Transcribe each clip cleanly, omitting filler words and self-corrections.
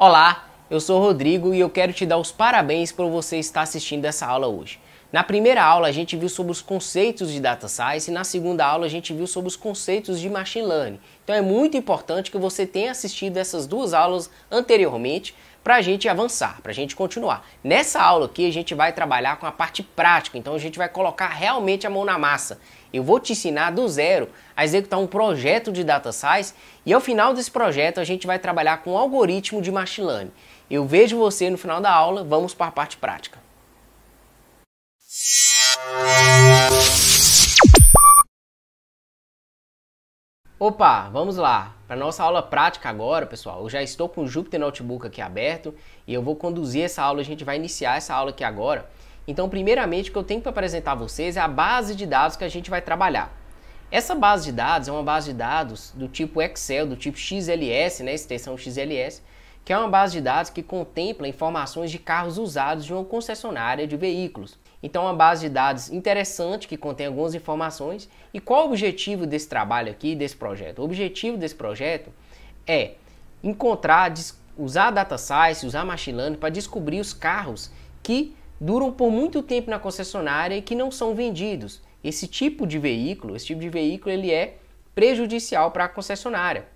Olá, eu sou o Rodrigo e eu quero te dar os parabéns por você estar assistindo essa aula hoje. Na primeira aula a gente viu sobre os conceitos de Data Science e na segunda aula a gente viu sobre os conceitos de Machine Learning. Então é muito importante que você tenha assistido essas duas aulas anteriormente para a gente avançar, para a gente continuar. Nessa aula aqui a gente vai trabalhar com a parte prática, então a gente vai colocar realmente a mão na massa. Eu vou te ensinar do zero a executar um projeto de Data Science e ao final desse projeto a gente vai trabalhar com um algoritmo de Machine Learning. Eu vejo você no final da aula, vamos para a parte prática. Opa, vamos lá. Para nossa aula prática agora, pessoal, eu já estou com o Jupyter Notebook aqui aberto e eu vou conduzir essa aula, a gente vai iniciar essa aula aqui agora. Então, primeiramente, o que eu tenho para apresentar a vocês é a base de dados que a gente vai trabalhar. Essa base de dados é uma base de dados do tipo Excel, do tipo XLS, né, extensão XLS, que é uma base de dados que contempla informações de carros usados de uma concessionária de veículos. Então, é uma base de dados interessante que contém algumas informações. E qual o objetivo desse trabalho aqui, desse projeto? O objetivo desse projeto é encontrar, usar Data Science, usar Machine Learning para descobrir os carros que duram por muito tempo na concessionária e que não são vendidos. Esse tipo de veículo ele é prejudicial para a concessionária,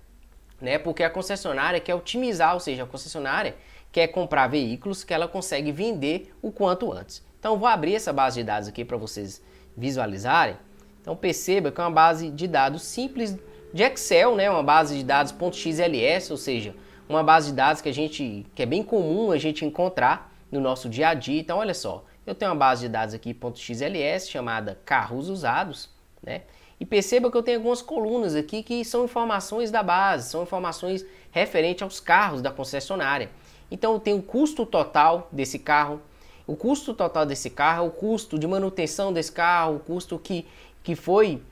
né? Porque a concessionária quer otimizar, ou seja, a concessionária quer comprar veículos que ela consegue vender o quanto antes. Então vou abrir essa base de dados aqui para vocês visualizarem. Então perceba que é uma base de dados simples de Excel, né? Uma base de dados .xls, ou seja, uma base de dados que é bem comum a gente encontrar no nosso dia a dia. Então olha só, eu tenho uma base de dados aqui .xls chamada carros usados, né? E perceba que eu tenho algumas colunas aqui que são informações da base, são informações referentes aos carros da concessionária. Então eu tenho o custo total desse carro. O custo total desse carro é o custo de manutenção desse carro, o custo que foi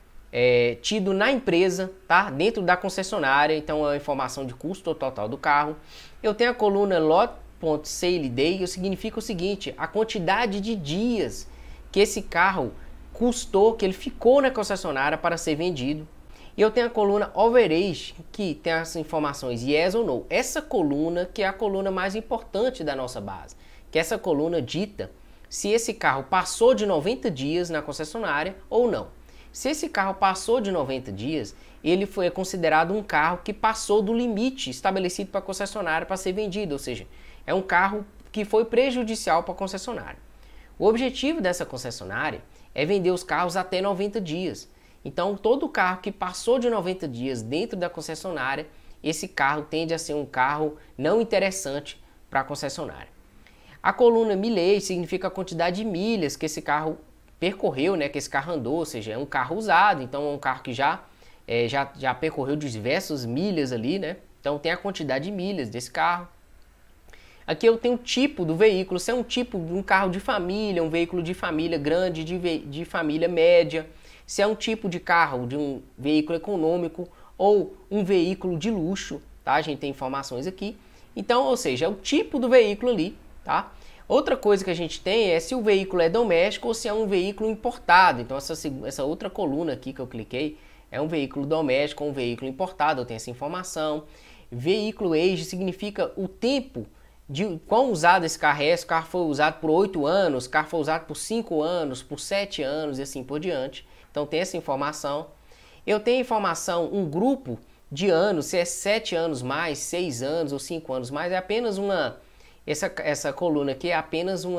tido na empresa, tá? Dentro da concessionária. Então é a informação de custo total do carro. Eu tenho a coluna lot.saleDay, que significa o seguinte: a quantidade de dias que esse carro custou, que ele ficou na concessionária para ser vendido. E eu tenho a coluna overage, que tem as informações yes ou no. Essa coluna que é a coluna mais importante da nossa base, que essa coluna dita se esse carro passou de 90 dias na concessionária ou não. Se esse carro passou de 90 dias, ele foi considerado um carro que passou do limite estabelecido para a concessionária para ser vendido, ou seja, é um carro que foi prejudicial para a concessionária. O objetivo dessa concessionária é vender os carros até 90 dias. Então, todo carro que passou de 90 dias dentro da concessionária, esse carro tende a ser um carro não interessante para a concessionária. A coluna mileage significa a quantidade de milhas que esse carro percorreu, né, que esse carro andou, ou seja, é um carro usado, então é um carro que já percorreu diversas milhas ali, né? Então tem a quantidade de milhas desse carro. Aqui eu tenho o tipo do veículo, se é um tipo de um carro de família, um veículo de família grande, de família média, se é um tipo de carro, de um veículo econômico ou um veículo de luxo, tá? A gente tem informações aqui. Então, ou seja, é o tipo do veículo ali, tá? Outra coisa que a gente tem é se o veículo é doméstico ou se é um veículo importado. Então, essa outra coluna aqui que eu cliquei é um veículo doméstico ou um veículo importado, eu tenho essa informação. Veículo age significa o tempo de quão usado esse carro é. Se o carro foi usado por 8 anos, o carro foi usado por 5 anos, por 7 anos e assim por diante. Então tem essa informação. Eu tenho informação, um grupo de anos, se é 7 anos mais, 6 anos ou 5 anos mais, é apenas essa coluna aqui é apenas um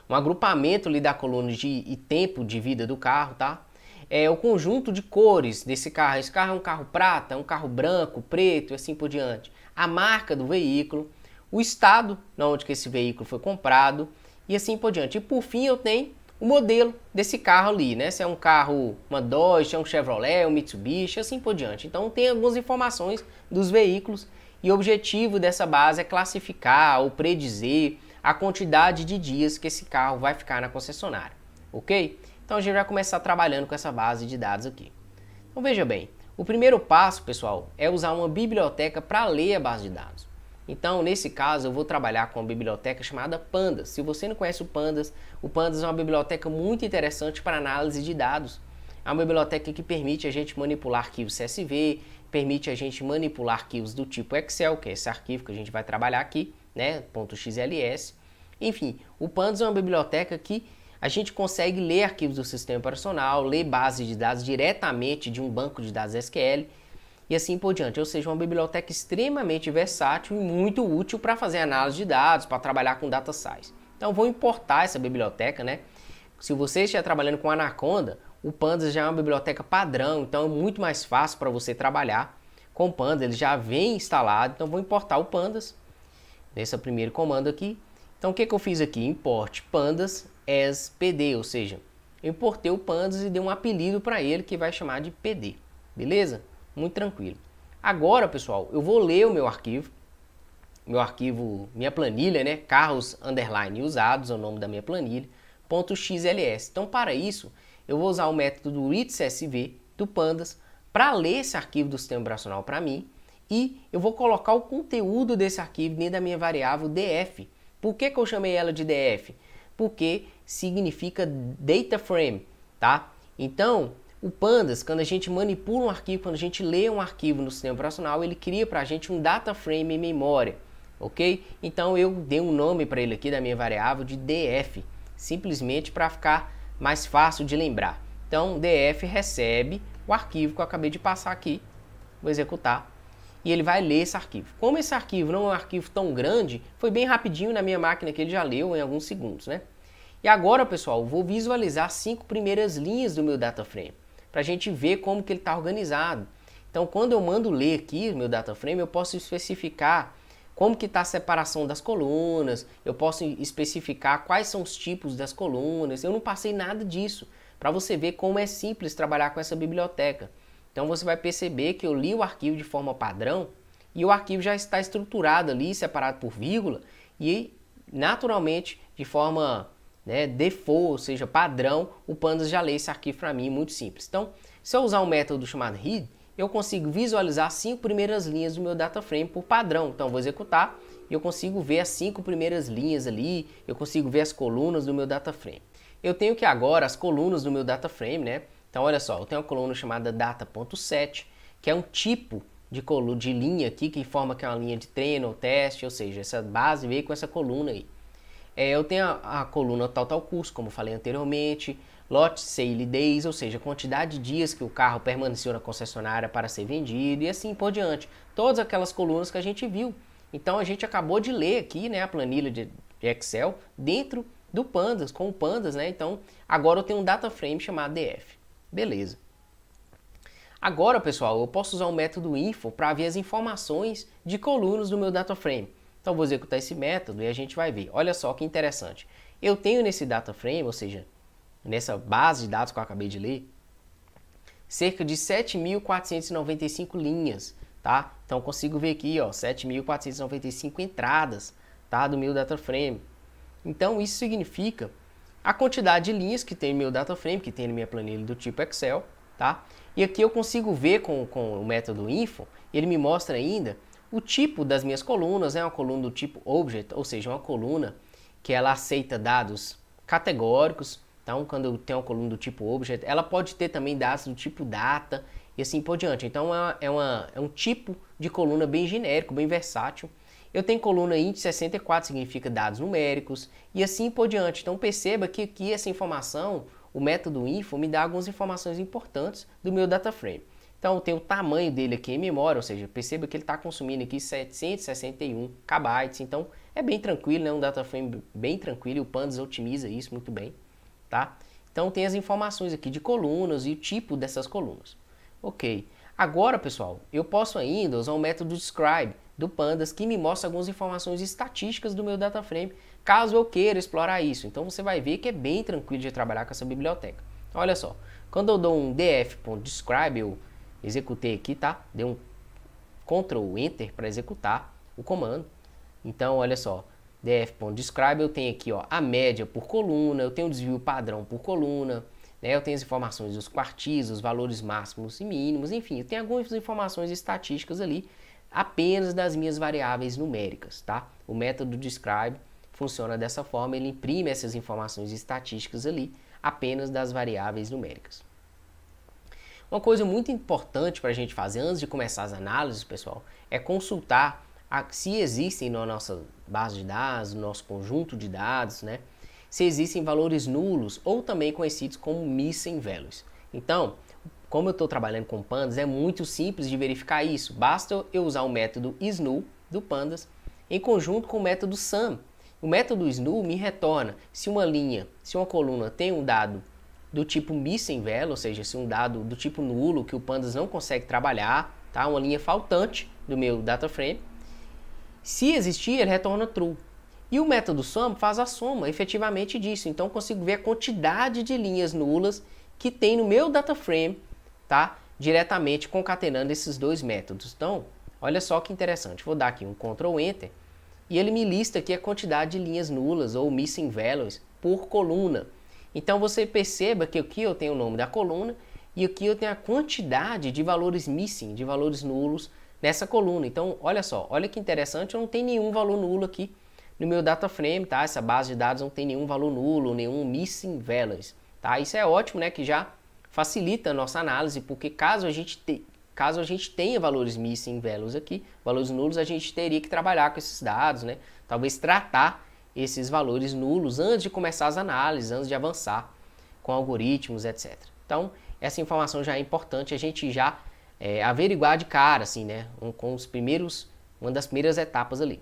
agrupamento ali da coluna e tempo de vida do carro, tá? É o conjunto de cores desse carro. Esse carro é um carro prata, é um carro branco, preto e assim por diante. A marca do veículo, o estado onde que esse veículo foi comprado e assim por diante. E por fim eu tenho o modelo desse carro ali, né? Se é um carro, uma Dodge, se é um Chevrolet, um Mitsubishi, assim por diante. Então tem algumas informações dos veículos e o objetivo dessa base é classificar ou predizer a quantidade de dias que esse carro vai ficar na concessionária, ok? Então a gente vai começar trabalhando com essa base de dados aqui. Então veja bem, o primeiro passo, pessoal, é usar uma biblioteca para ler a base de dados. Então, nesse caso, eu vou trabalhar com uma biblioteca chamada Pandas. Se você não conhece o Pandas é uma biblioteca muito interessante para análise de dados. É uma biblioteca que permite a gente manipular arquivos CSV, permite a gente manipular arquivos do tipo Excel, que é esse arquivo que a gente vai trabalhar aqui, né, .xls. Enfim, o Pandas é uma biblioteca que a gente consegue ler arquivos do sistema operacional, ler bases de dados diretamente de um banco de dados SQL e assim por diante. Ou seja, uma biblioteca extremamente versátil e muito útil para fazer análise de dados, para trabalhar com data science. Então, vou importar essa biblioteca, né? Se você estiver trabalhando com Anaconda, o Pandas já é uma biblioteca padrão, então é muito mais fácil para você trabalhar com o Pandas. Ele já vem instalado, então vou importar o Pandas nesse primeiro comando aqui. Então, o que eu fiz aqui? Import pandas as pd, ou seja, eu importei o pandas e dei um apelido para ele que vai chamar de pd, beleza? Muito tranquilo. Agora, pessoal, eu vou ler o meu arquivo, minha planilha, né? Carros underline usados, é o nome da minha planilha, .xls. Então, para isso, eu vou usar o método do readCSV do pandas para ler esse arquivo do sistema operacional para mim e eu vou colocar o conteúdo desse arquivo dentro da minha variável df. Por que eu chamei ela de df? Porque significa data frame, tá? Então, o Pandas, quando a gente manipula um arquivo, quando a gente lê um arquivo no sistema operacional, ele cria para a gente um data frame em memória, ok? Então, eu dei um nome para ele aqui da minha variável de df, simplesmente para ficar mais fácil de lembrar. Então, df recebe o arquivo que eu acabei de passar aqui, vou executar. E ele vai ler esse arquivo. Como esse arquivo não é um arquivo tão grande, foi bem rapidinho na minha máquina que ele já leu em alguns segundos, né? E agora, pessoal, eu vou visualizar as 5 primeiras linhas do meu data frame, para a gente ver como que ele está organizado. Então, quando eu mando ler aqui o meu data frame, eu posso especificar como que está a separação das colunas, eu posso especificar quais são os tipos das colunas, eu não passei nada disso, para você ver como é simples trabalhar com essa biblioteca. Então você vai perceber que eu li o arquivo de forma padrão e o arquivo já está estruturado ali, separado por vírgula e naturalmente de forma default, ou seja, padrão, o Pandas já lê esse arquivo para mim, muito simples. Então, se eu usar um método chamado read, eu consigo visualizar as 5 primeiras linhas do meu data frame por padrão. Então, vou executar e eu consigo ver as 5 primeiras linhas ali, eu consigo ver as colunas do meu data frame. Eu tenho que agora as colunas do meu data frame, né? Então, olha só, eu tenho uma coluna chamada data.set, que é um tipo de linha aqui, que informa que é uma linha de treino ou teste, ou seja, essa base veio com essa coluna aí. Eu tenho a coluna total custo, como falei anteriormente, lot sale days, ou seja, a quantidade de dias que o carro permaneceu na concessionária para ser vendido e assim por diante. Todas aquelas colunas que a gente viu. Então, a gente acabou de ler aqui, né, a planilha de Excel dentro do Pandas, com o Pandas, né? Então, agora eu tenho um data frame chamado df. Beleza. Agora, pessoal, eu posso usar o método info para ver as informações de colunas do meu data frame. Então, vou executar esse método e a gente vai ver. Olha só que interessante. Eu tenho nesse data frame, ou seja, nessa base de dados que eu acabei de ler, cerca de 7.495 linhas, tá? Então, eu consigo ver aqui, ó, 7.495 entradas, tá, do meu data frame. Então, isso significa a quantidade de linhas que tem no meu data frame, que tem na minha planilha do tipo Excel, tá? E aqui eu consigo ver com o método info, ele me mostra ainda o tipo das minhas colunas, uma coluna do tipo object, ou seja, uma coluna que ela aceita dados categóricos. Então, quando eu tenho uma coluna do tipo objet, ela pode ter também dados do tipo data e assim por diante. Então, é um tipo de coluna bem genérico, bem versátil. Eu tenho coluna int 64, significa dados numéricos, e assim por diante. Então perceba que aqui essa informação, o método info, me dá algumas informações importantes do meu data frame. Então eu tenho o tamanho dele aqui em memória, ou seja, perceba que ele está consumindo aqui 761 KB, então é bem tranquilo, né? Um data frame bem tranquilo, e o Pandas otimiza isso muito bem, tá? Então tem as informações aqui de colunas e o tipo dessas colunas. Ok. Agora, pessoal, eu posso ainda usar o método describe do Pandas, que me mostra algumas informações estatísticas do meu data frame, caso eu queira explorar isso. Então você vai ver que é bem tranquilo de trabalhar com essa biblioteca. Olha só, quando eu dou um df.describe, eu executei aqui, tá? Dei um Ctrl Enter para executar o comando. Então, olha só, df.describe, eu tenho aqui, ó, a média por coluna, eu tenho o desvio padrão por coluna, né? Eu tenho as informações dos quartis, os valores máximos e mínimos, enfim, eu tenho algumas informações estatísticas ali, apenas das minhas variáveis numéricas, tá? O método describe funciona dessa forma, ele imprime essas informações estatísticas ali, apenas das variáveis numéricas. Uma coisa muito importante para a gente fazer antes de começar as análises, pessoal, é consultar se existem na nossa base de dados, no nosso conjunto de dados, né? Se existem valores nulos ou também conhecidos como missing values. Então, como eu estou trabalhando com pandas, é muito simples de verificar isso. Basta eu usar o método isNull do pandas em conjunto com o método sum. O método isNull me retorna se uma linha, se uma coluna tem um dado do tipo missing value, ou seja, se um dado do tipo nulo que o pandas não consegue trabalhar, tá? Uma linha faltante do meu data frame. Se existir, ele retorna true. E o método sum faz a soma efetivamente disso. Então, eu consigo ver a quantidade de linhas nulas que tem no meu data frame, tá? Diretamente concatenando esses dois métodos. Então, olha só que interessante. Vou dar aqui um Ctrl Enter e ele me lista aqui a quantidade de linhas nulas ou missing values por coluna. Então, você perceba que aqui eu tenho o nome da coluna e aqui eu tenho a quantidade de valores missing, de valores nulos nessa coluna. Então, olha só, olha que interessante, eu não tenho nenhum valor nulo aqui no meu data frame, tá? Essa base de dados não tem nenhum valor nulo, nenhum missing values, tá? Isso é ótimo, né? Que já facilita a nossa análise, porque caso a gente tenha valores missing values aqui, valores nulos, a gente teria que trabalhar com esses dados, né? Talvez tratar esses valores nulos antes de começar as análises, antes de avançar com algoritmos, etc. Então, essa informação já é importante a gente já averiguar de cara, assim, né? Uma das primeiras etapas ali.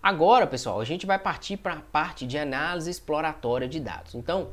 Agora, pessoal, a gente vai partir para a parte de análise exploratória de dados. Então,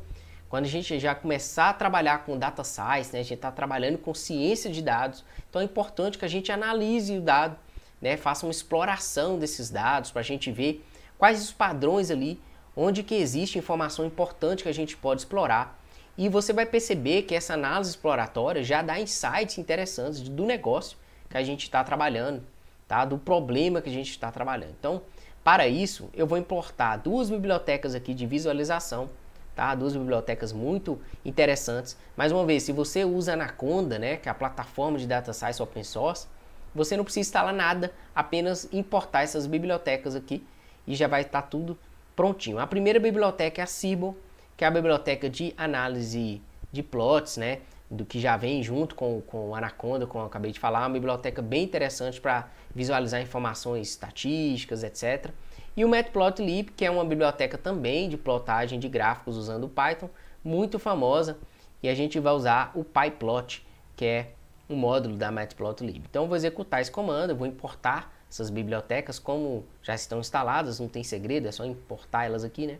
quando a gente já começar a trabalhar com data science, né, a gente está trabalhando com ciência de dados, então é importante que a gente analise o dado, né, faça uma exploração desses dados para a gente ver quais os padrões ali, onde que existe informação importante que a gente pode explorar. E você vai perceber que essa análise exploratória já dá insights interessantes do negócio que a gente está trabalhando, tá? Do problema que a gente está trabalhando. Então, para isso, eu vou importar duas bibliotecas aqui de visualização, tá? Duas bibliotecas muito interessantes. Mais uma vez, se você usa Anaconda, né, que é a plataforma de Data Science Open Source, você não precisa instalar nada, apenas importar essas bibliotecas aqui e já vai estar tudo prontinho. A primeira biblioteca é a Seeble, que é a biblioteca de análise de plots, né, do que já vem junto com o Anaconda, como eu acabei de falar, uma biblioteca bem interessante para visualizar informações estatísticas, etc. E o Matplotlib, que é uma biblioteca também de plotagem de gráficos usando o Python, muito famosa, e a gente vai usar o PyPlot, que é um módulo da Matplotlib. Então eu vou executar esse comando, eu vou importar essas bibliotecas, como já estão instaladas, não tem segredo, é só importar elas aqui, né?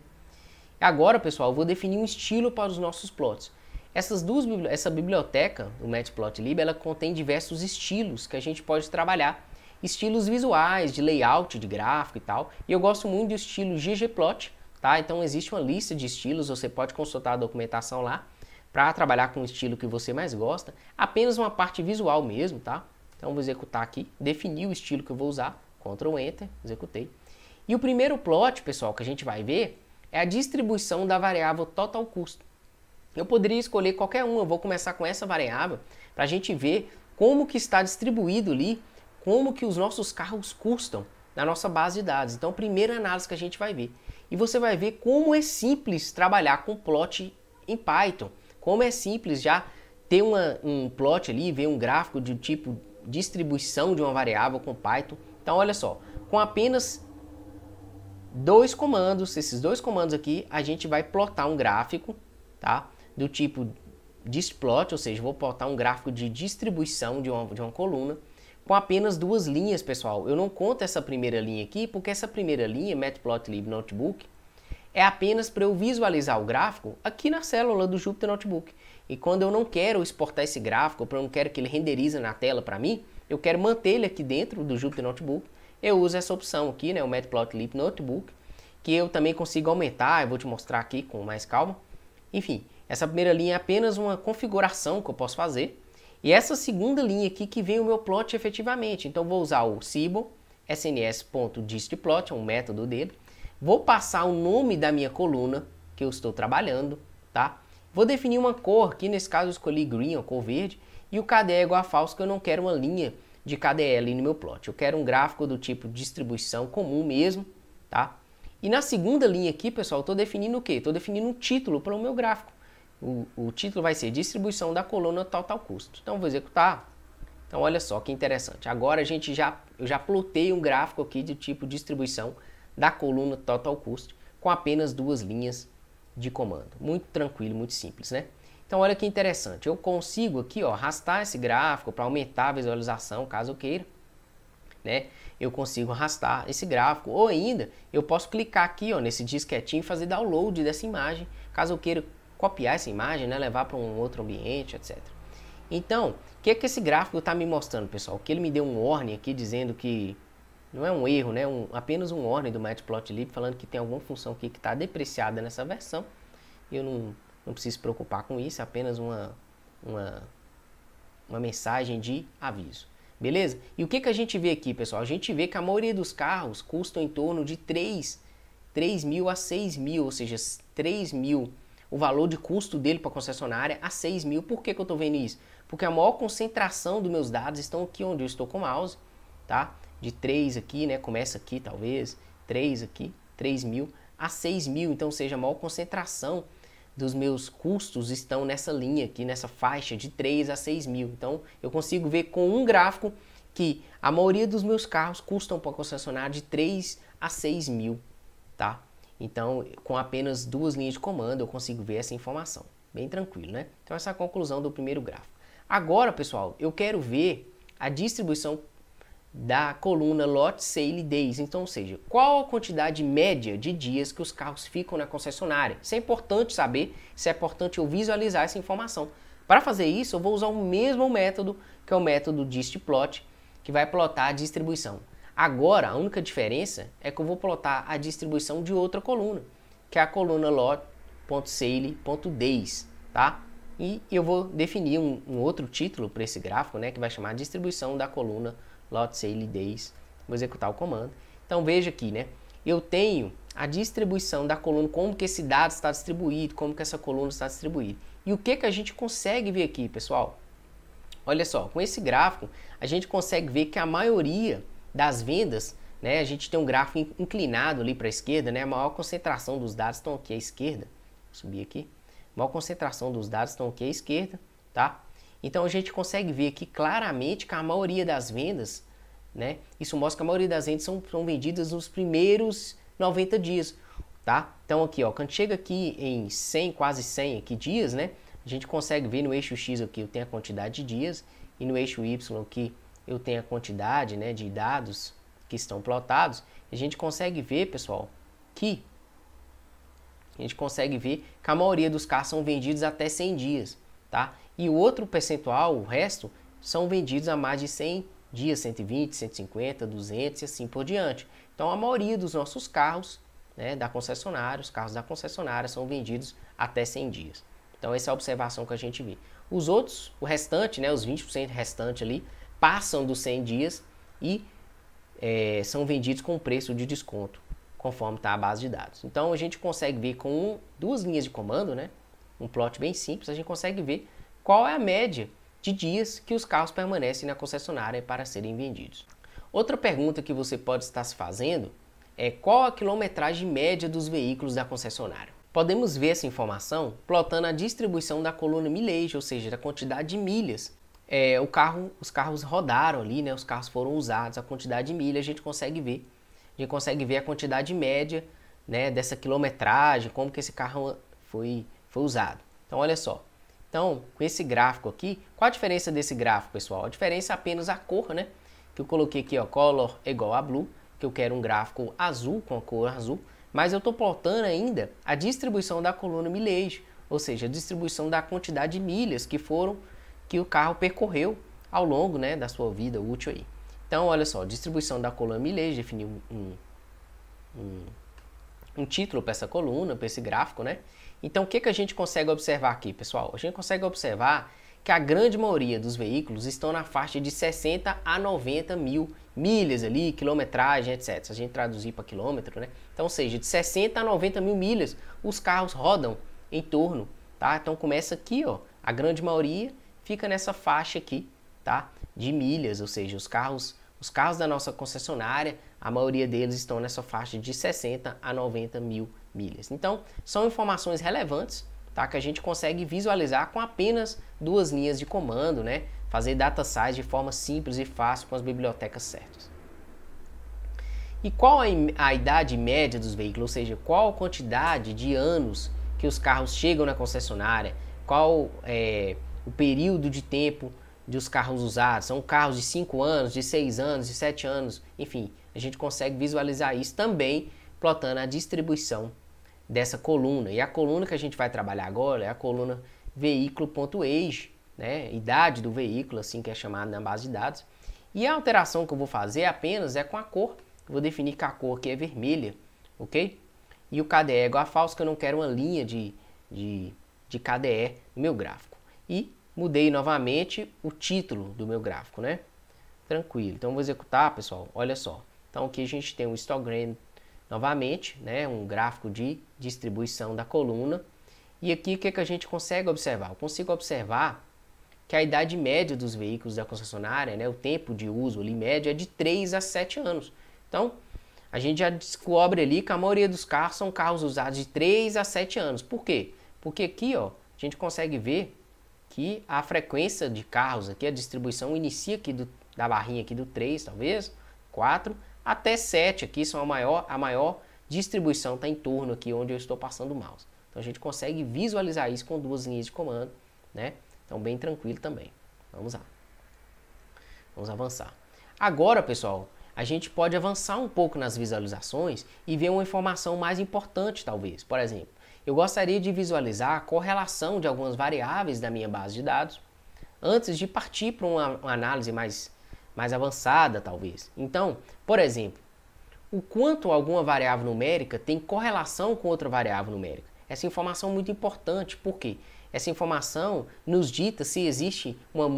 Agora, pessoal, eu vou definir um estilo para os nossos plots. Essa biblioteca, o Matplotlib, ela contém diversos estilos que a gente pode trabalhar. Estilos visuais, de layout, de gráfico e tal. E eu gosto muito do estilo ggplot, tá? Então existe uma lista de estilos, você pode consultar a documentação lá para trabalhar com o estilo que você mais gosta. Apenas uma parte visual mesmo, tá? Então vou executar aqui, definir o estilo que eu vou usar, Ctrl Enter, executei. E o primeiro plot, pessoal, que a gente vai ver é a distribuição da variável total cost. Eu poderia escolher qualquer um, eu vou começar com essa variável para a gente ver como que está distribuído ali, como que os nossos carros custam na nossa base de dados. Então, primeira análise que a gente vai ver. E você vai ver como é simples trabalhar com plot em Python, como é simples já ter um plot ali, ver um gráfico de tipo distribuição de uma variável com Python. Então, olha só, com apenas dois comandos, esses dois comandos aqui, a gente vai plotar um gráfico, tá? Do tipo distplot, ou seja, vou plotar um gráfico de distribuição de uma coluna com apenas duas linhas, pessoal. Eu não conto essa primeira linha aqui, porque essa primeira linha, Matplotlib Notebook, é apenas para eu visualizar o gráfico aqui na célula do Jupyter Notebook. E quando eu não quero exportar esse gráfico, eu não quero que ele renderize na tela para mim, eu quero manter ele aqui dentro do Jupyter Notebook, eu uso essa opção aqui, né, o Matplotlib Notebook, que eu também consigo aumentar, eu vou te mostrar aqui com mais calma. Enfim, essa primeira linha é apenas uma configuração que eu posso fazer. E essa segunda linha aqui que vem o meu plot efetivamente. Então, vou usar o Seeble, sns.distplot, é um método dele. Vou passar o nome da minha coluna que eu estou trabalhando, tá? Vou definir uma cor, aqui nesse caso eu escolhi green, a cor verde. E o KDE é igual a falso, que eu não quero uma linha de KDE ali no meu plot. Eu quero um gráfico do tipo distribuição comum mesmo, tá? E na segunda linha aqui, pessoal, eu estou definindo o quê? Estou definindo um título para o meu gráfico. o título vai ser distribuição da coluna total custo. Então vou executar. Então olha só que interessante. Agora eu já plotei um gráfico aqui de tipo distribuição da coluna total custo com apenas 2 linhas de comando. Muito tranquilo, muito simples, né? Então olha que interessante. Eu consigo aqui, ó, arrastar esse gráfico para aumentar a visualização, caso eu queira, né? Eu consigo arrastar esse gráfico, ou ainda eu posso clicar aqui, ó, nesse disquetinho e fazer download dessa imagem, caso eu queira copiar essa imagem, né, levar para um outro ambiente, etc. Então, o que é que esse gráfico está me mostrando, pessoal? Que ele me deu um warning aqui dizendo que não é um erro, né? Apenas um warning do Matplotlib falando que tem alguma função aqui que está depreciada nessa versão. Eu não preciso se preocupar com isso, é apenas uma mensagem de aviso. Beleza? E o que a gente vê aqui, pessoal? A gente vê que a maioria dos carros custam em torno de 3 mil a 6 mil, ou seja, 3 mil, o valor de custo dele para a concessionária a 6 mil. Por que eu estou vendo isso? Porque a maior concentração dos meus dados estão aqui onde eu estou com o mouse, tá? De 3 aqui, né? Começa aqui talvez, 3 aqui, 3 mil a 6 mil. Então, ou seja, a maior concentração dos meus custos estão nessa linha aqui, nessa faixa de 3 a 6 mil. Então, eu consigo ver com um gráfico que a maioria dos meus carros custam para a concessionária de 3 a 6 mil, tá? Então, com apenas 2 linhas de comando, eu consigo ver essa informação. Bem tranquilo, né? Então, essa é a conclusão do primeiro gráfico. Agora, pessoal, eu quero ver a distribuição da coluna Lot Sale Days. Então, ou seja, qual a quantidade média de dias que os carros ficam na concessionária. Isso é importante saber, isso é importante eu visualizar essa informação. Para fazer isso, eu vou usar o mesmo método, que é o método distplot, que vai plotar a distribuição. Agora, a única diferença é que eu vou plotar a distribuição de outra coluna, que é a coluna lot.sale.days, tá? E eu vou definir um outro título para esse gráfico, né, que vai chamar distribuição da coluna Lot Sale Days. Vou executar o comando. Então veja aqui, né? Eu tenho a distribuição da coluna, como que esse dado está distribuído, como que essa coluna está distribuída. E o que a gente consegue ver aqui, pessoal? Olha só, com esse gráfico, a gente consegue ver que a maioria das vendas, né? A gente tem um gráfico inclinado ali para a esquerda, né? A maior concentração dos dados estão aqui à esquerda. Vou subir aqui. A maior concentração dos dados estão aqui à esquerda, tá? Então a gente consegue ver aqui claramente que a maioria das vendas, né? Isso mostra que a maioria das vendas são vendidas nos primeiros 90 dias, tá? Então aqui, ó, quando chega aqui em 100, quase 100 aqui dias, né? A gente consegue ver no eixo X aqui eu tenho a quantidade de dias e no eixo Y aqui eu tenho a quantidade, né, de dados que estão plotados. A gente consegue ver, pessoal, que a maioria dos carros são vendidos até 100 dias, tá? E o outro percentual, o resto, são vendidos a mais de 100 dias, 120, 150, 200 e assim por diante. Então a maioria dos nossos carros, né, da concessionária, os carros da concessionária são vendidos até 100 dias. Então essa é a observação que a gente vê. Os outros, o restante, né, os 20% restante ali, passam dos 100 dias e são vendidos com preço de desconto, conforme está a base de dados. Então a gente consegue ver com 2 linhas de comando, né, um plot bem simples, a gente consegue ver qual é a média de dias que os carros permanecem na concessionária para serem vendidos. Outra pergunta que você pode estar se fazendo é qual a quilometragem média dos veículos da concessionária. Podemos ver essa informação plotando a distribuição da coluna milhage, ou seja, da quantidade de milhas. Os carros rodaram ali, né? Os carros foram usados, a quantidade de milhas a gente consegue ver. A gente consegue ver a quantidade média, né, dessa quilometragem, como que esse carro foi usado. Então olha só. Então, com esse gráfico aqui, qual a diferença desse gráfico, pessoal? A diferença é apenas a cor, né? Que eu coloquei aqui, ó, color igual a blue, que eu quero um gráfico azul, com a cor azul, mas eu estou plotando ainda a distribuição da coluna milhage, ou seja, a distribuição da quantidade de milhas que o carro percorreu ao longo, né, da sua vida útil aí. Então, olha só, distribuição da coluna milhage, definir um título para essa coluna, para esse gráfico, né? Então, o que a gente consegue observar aqui, pessoal? A gente consegue observar que a grande maioria dos veículos estão na faixa de 60 a 90 mil milhas ali, quilometragem, etc. Se a gente traduzir para quilômetro, né? Então, ou seja, de 60 a 90 mil milhas, os carros rodam em torno, tá? Então, começa aqui, ó, a grande maioria fica nessa faixa aqui, tá? De milhas, ou seja, os carros da nossa concessionária, a maioria deles estão nessa faixa de 60 a 90 mil milhas. Então, são informações relevantes, tá? Que a gente consegue visualizar com apenas 2 linhas de comando, né? Fazer data size de forma simples e fácil com as bibliotecas certas. E qual a idade média dos veículos, ou seja, qual a quantidade de anos que os carros chegam na concessionária, qual é o período de tempo dos carros usados, são carros de 5 anos, de 6 anos, de 7 anos, enfim, a gente consegue visualizar isso também plotando a distribuição dessa coluna. E a coluna que a gente vai trabalhar agora é a coluna veículo.age, né? Idade do veículo, assim que é chamado na base de dados. E a alteração que eu vou fazer apenas é com a cor. Eu vou definir que a cor aqui é vermelha, ok? E o KDE é igual a falso, que eu não quero uma linha de KDE no meu gráfico. E mudei novamente o título do meu gráfico, né? Tranquilo. Então, eu vou executar, pessoal. Olha só. Então, aqui a gente tem um histogram novamente, né? Um gráfico de distribuição da coluna. E aqui, o que a gente consegue observar? Eu consigo observar que a idade média dos veículos da concessionária, né? O tempo de uso ali médio é de 3 a 7 anos. Então, a gente já descobre ali que a maioria dos carros são carros usados de 3 a 7 anos. Por quê? Porque aqui, ó, a gente consegue ver que a frequência de carros aqui, a distribuição inicia aqui da barrinha aqui do 3, talvez, 4, até 7 aqui são a maior distribuição, está em torno aqui onde eu estou passando o mouse. Então a gente consegue visualizar isso com 2 linhas de comando, né? Então bem tranquilo também. Vamos lá. Vamos avançar. Agora, pessoal, a gente pode avançar um pouco nas visualizações e ver uma informação mais importante, talvez. Por exemplo, eu gostaria de visualizar a correlação de algumas variáveis da minha base de dados antes de partir para uma análise mais avançada, talvez. Então, por exemplo, o quanto alguma variável numérica tem correlação com outra variável numérica. Essa informação é muito importante, porque essa informação nos dita se existe uma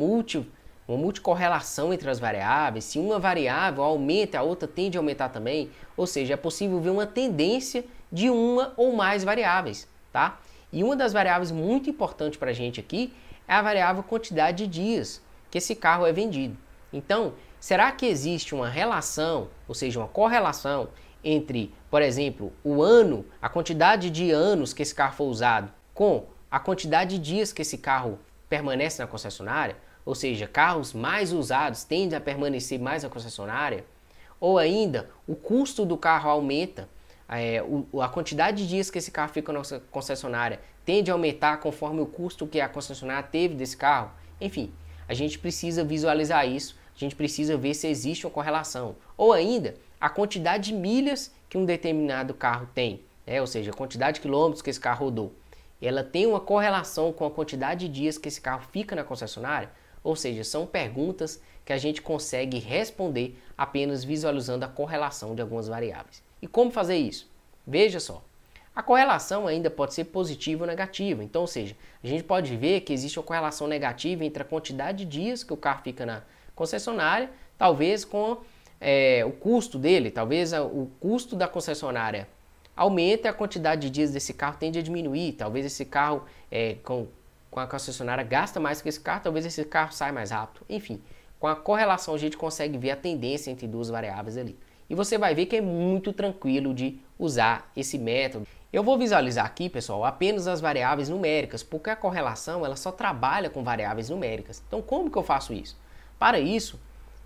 multicorrelação entre as variáveis, se uma variável aumenta, a outra tende a aumentar também, ou seja, é possível ver uma tendência de uma ou mais variáveis, tá? E uma das variáveis muito importantes para a gente aqui é a variável quantidade de dias que esse carro é vendido. Então, será que existe uma relação, ou seja, uma correlação entre, por exemplo, o ano, a quantidade de anos que esse carro foi usado com a quantidade de dias que esse carro permanece na concessionária? Ou seja, carros mais usados tendem a permanecer mais na concessionária? Ou ainda, o custo do carro aumenta, a quantidade de dias que esse carro fica na concessionária tende a aumentar conforme o custo que a concessionária teve desse carro? Enfim, a gente precisa visualizar isso, a gente precisa ver se existe uma correlação. Ou ainda, a quantidade de milhas que um determinado carro tem, ou seja, a quantidade de quilômetros que esse carro rodou, ela tem uma correlação com a quantidade de dias que esse carro fica na concessionária? Ou seja, são perguntas que a gente consegue responder apenas visualizando a correlação de algumas variáveis. E como fazer isso? Veja só, a correlação ainda pode ser positiva ou negativa. Então, ou seja, a gente pode ver que existe uma correlação negativa entre a quantidade de dias que o carro fica na concessionária, talvez com o custo dele, talvez o custo da concessionária aumente, a quantidade de dias desse carro tende a diminuir, talvez esse carro com a concessionária gasta mais que esse carro, talvez esse carro saia mais rápido. Enfim, com a correlação a gente consegue ver a tendência entre 2 variáveis ali. E você vai ver que é muito tranquilo de usar esse método. Eu vou visualizar aqui, pessoal, apenas as variáveis numéricas, porque a correlação ela só trabalha com variáveis numéricas. Então, como que eu faço isso? Para isso,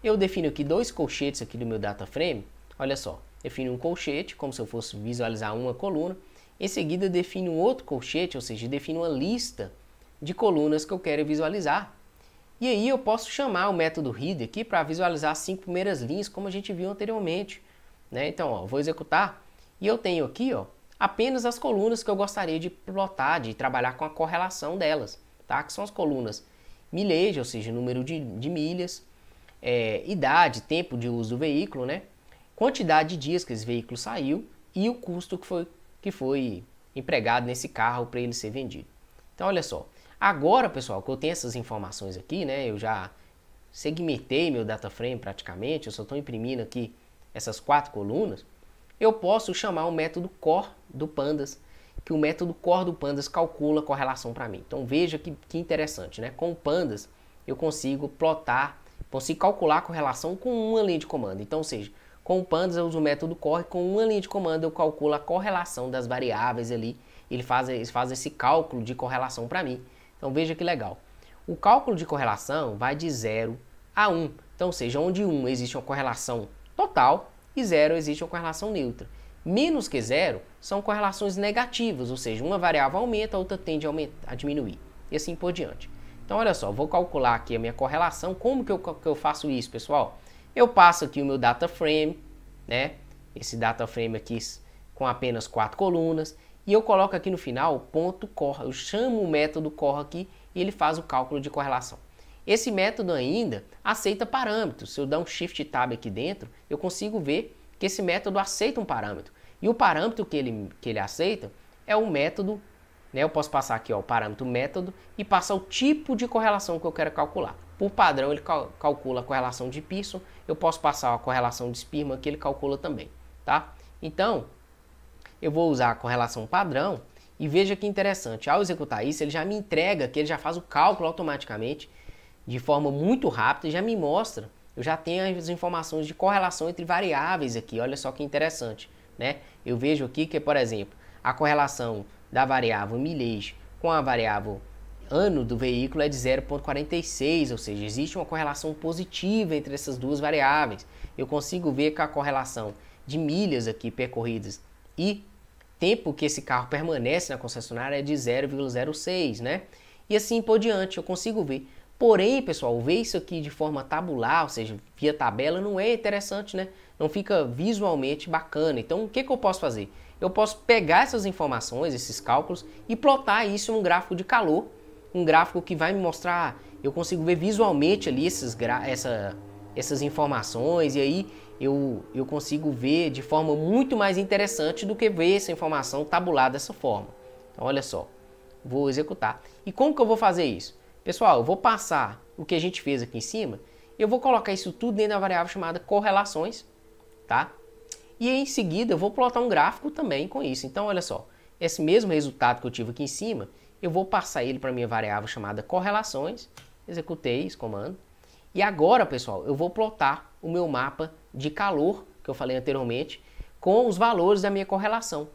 eu defino aqui 2 colchetes aqui do meu data frame. Olha só, defino um colchete, como se eu fosse visualizar uma coluna. Em seguida, eu defino um outro colchete, ou seja, defino uma lista de colunas que eu quero visualizar. E aí eu posso chamar o método read aqui para visualizar as 5 primeiras linhas, como a gente viu anteriormente, né? Então, ó, vou executar e eu tenho aqui, ó, apenas as colunas que eu gostaria de plotar, de trabalhar com a correlação delas, tá? Que são as colunas milhage, ou seja, número de milhas, idade, tempo de uso do veículo, né? Quantidade de dias que esse veículo saiu e o custo que foi empregado nesse carro para ele ser vendido. Então, olha só. Agora, pessoal, que eu tenho essas informações aqui, né? Eu já segmentei meu data frame praticamente, eu só estou imprimindo aqui essas 4 colunas. Eu posso chamar o método core do Pandas, que o método core do Pandas calcula a correlação para mim. Então, veja que interessante, né? Com o Pandas, eu consigo plotar, consigo calcular a correlação com uma linha de comando. Então, ou seja, Com o Pandas eu uso o método corre, com uma linha de comando eu calculo a correlação das variáveis ali. Ele faz esse cálculo de correlação para mim. Então veja que legal. O cálculo de correlação vai de 0 a 1. Então, ou seja, onde 1 existe uma correlação total e 0 existe uma correlação neutra. Menos que 0 são correlações negativas, ou seja, uma variável aumenta, a outra tende a diminuir. E assim por diante. Então, olha só, vou calcular aqui a minha correlação. Como que eu faço isso, pessoal? Eu passo aqui o meu data frame, né? Esse data frame aqui com apenas 4 colunas. E eu coloco aqui no final ponto corre. Eu chamo o método corre aqui e ele faz o cálculo de correlação. Esse método ainda aceita parâmetros. Se eu dar um Shift Tab aqui dentro, eu consigo ver que esse método aceita um parâmetro. E o parâmetro que ele aceita é o método, né? Eu posso passar aqui ó, o parâmetro método e passar o tipo de correlação que eu quero calcular. Por padrão, ele calcula a correlação de Pearson. Eu posso passar a correlação de Spearman, que ele calcula também. Tá? Então, eu vou usar a correlação padrão e veja que interessante. Ao executar isso, ele já me entrega, que ele já faz o cálculo automaticamente, de forma muito rápida, e já me mostra. Eu já tenho as informações de correlação entre variáveis aqui. Olha só que interessante. Né? Eu vejo aqui que, por exemplo, a correlação da variável milhas com a variável ano do veículo é de 0,46, ou seja, existe uma correlação positiva entre essas duas variáveis. Eu consigo ver que a correlação de milhas aqui percorridas e tempo que esse carro permanece na concessionária é de 0,06, né? E assim por diante, eu consigo ver. Porém, pessoal, ver isso aqui de forma tabular, ou seja, via tabela, não é interessante, né? Não fica visualmente bacana. Então, o que eu posso fazer? Eu posso pegar essas informações, esses cálculos, e plotar isso num gráfico de calor, um gráfico que vai me mostrar, eu consigo ver visualmente ali essas informações, e aí eu consigo ver de forma muito mais interessante do que ver essa informação tabulada dessa forma. Então, olha só, vou executar. E como que eu vou fazer isso? Pessoal, eu vou passar o que a gente fez aqui em cima, eu vou colocar isso tudo dentro da variável chamada correlações, tá? E em seguida eu vou plotar um gráfico também com isso. Então, olha só, esse mesmo resultado que eu tive aqui em cima, eu vou passar ele para a minha variável chamada correlações, executei esse comando, e agora, pessoal, eu vou plotar o meu mapa de calor, que eu falei anteriormente, com os valores da minha correlação.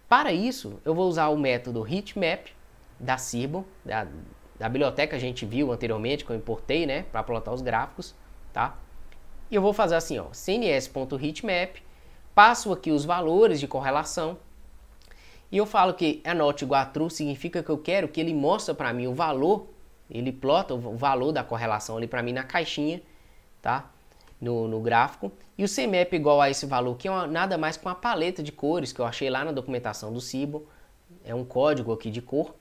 Para isso, eu vou usar o método heatmap da Seaborn, da biblioteca que a gente viu anteriormente, que eu importei, né, para plotar os gráficos, tá? E eu vou fazer assim, ó, cns.heatmap, passo aqui os valores de correlação, e eu falo que a not igual a true significa que eu quero que ele mostre para mim o valor, ele plota o valor da correlação ali para mim na caixinha, tá? No gráfico. E o cmap igual a esse valor, que é nada mais que uma paleta de cores que eu achei lá na documentação do Seaborn. É um código aqui de cor,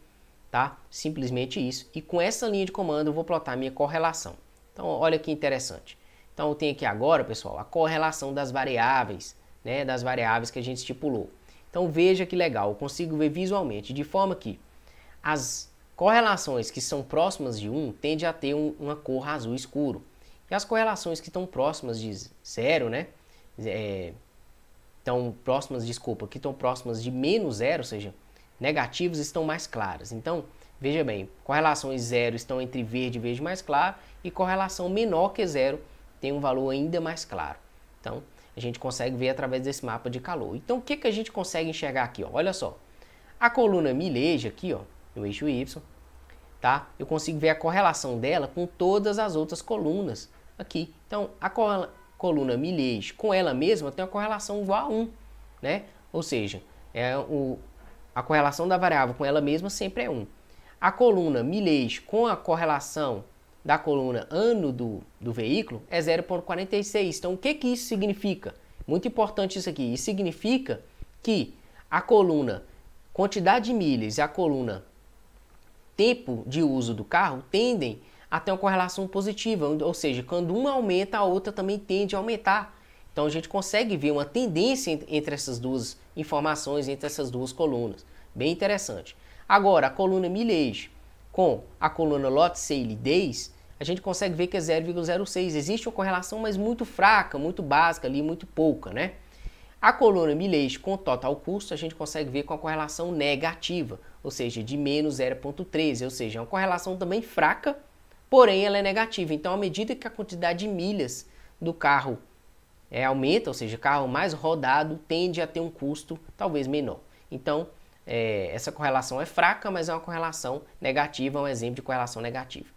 tá? Simplesmente isso. E com essa linha de comando eu vou plotar a minha correlação. Então, olha que interessante. Então, eu tenho aqui agora, pessoal, a correlação das variáveis, né? Das variáveis que a gente estipulou. Então veja que legal, eu consigo ver visualmente, de forma que as correlações que são próximas de 1 tendem a ter uma cor azul escuro. E as correlações que estão próximas de 0, né? Que estão próximas de menos 0, ou seja, negativos, estão mais claras. Então, veja bem, correlações 0 estão entre verde e verde mais claro, e correlação menor que 0 tem um valor ainda mais claro. Então, a gente consegue ver através desse mapa de calor. Então, o que a gente consegue enxergar aqui? Ó? Olha só, a coluna milhage aqui, ó, no eixo Y, tá? Eu consigo ver a correlação dela com todas as outras colunas aqui. Então, a coluna milhage com ela mesma tem uma correlação igual a 1, né? Ou seja, a correlação da variável com ela mesma sempre é 1. A coluna milhage com a correlação da coluna ano do veículo é 0,46. Então, o que isso significa? Muito importante isso aqui. Isso significa que a coluna quantidade de milhas e a coluna tempo de uso do carro tendem a ter uma correlação positiva. Ou seja, quando uma aumenta, a outra também tende a aumentar. Então, a gente consegue ver uma tendência entre essas duas informações, entre essas duas colunas. Bem interessante. Agora, a coluna milhage com a coluna lot sale days, a gente consegue ver que é 0,06. Existe uma correlação, mas muito fraca, muito básica ali, muito pouca, né? A coluna milhage com total custo, a gente consegue ver com a correlação negativa, ou seja, de menos 0,13, ou seja, é uma correlação também fraca, porém ela é negativa. Então, à medida que a quantidade de milhas do carro aumenta, ou seja, carro mais rodado tende a ter um custo talvez menor. Então, essa correlação é fraca, mas é uma correlação negativa, é um exemplo de correlação negativa.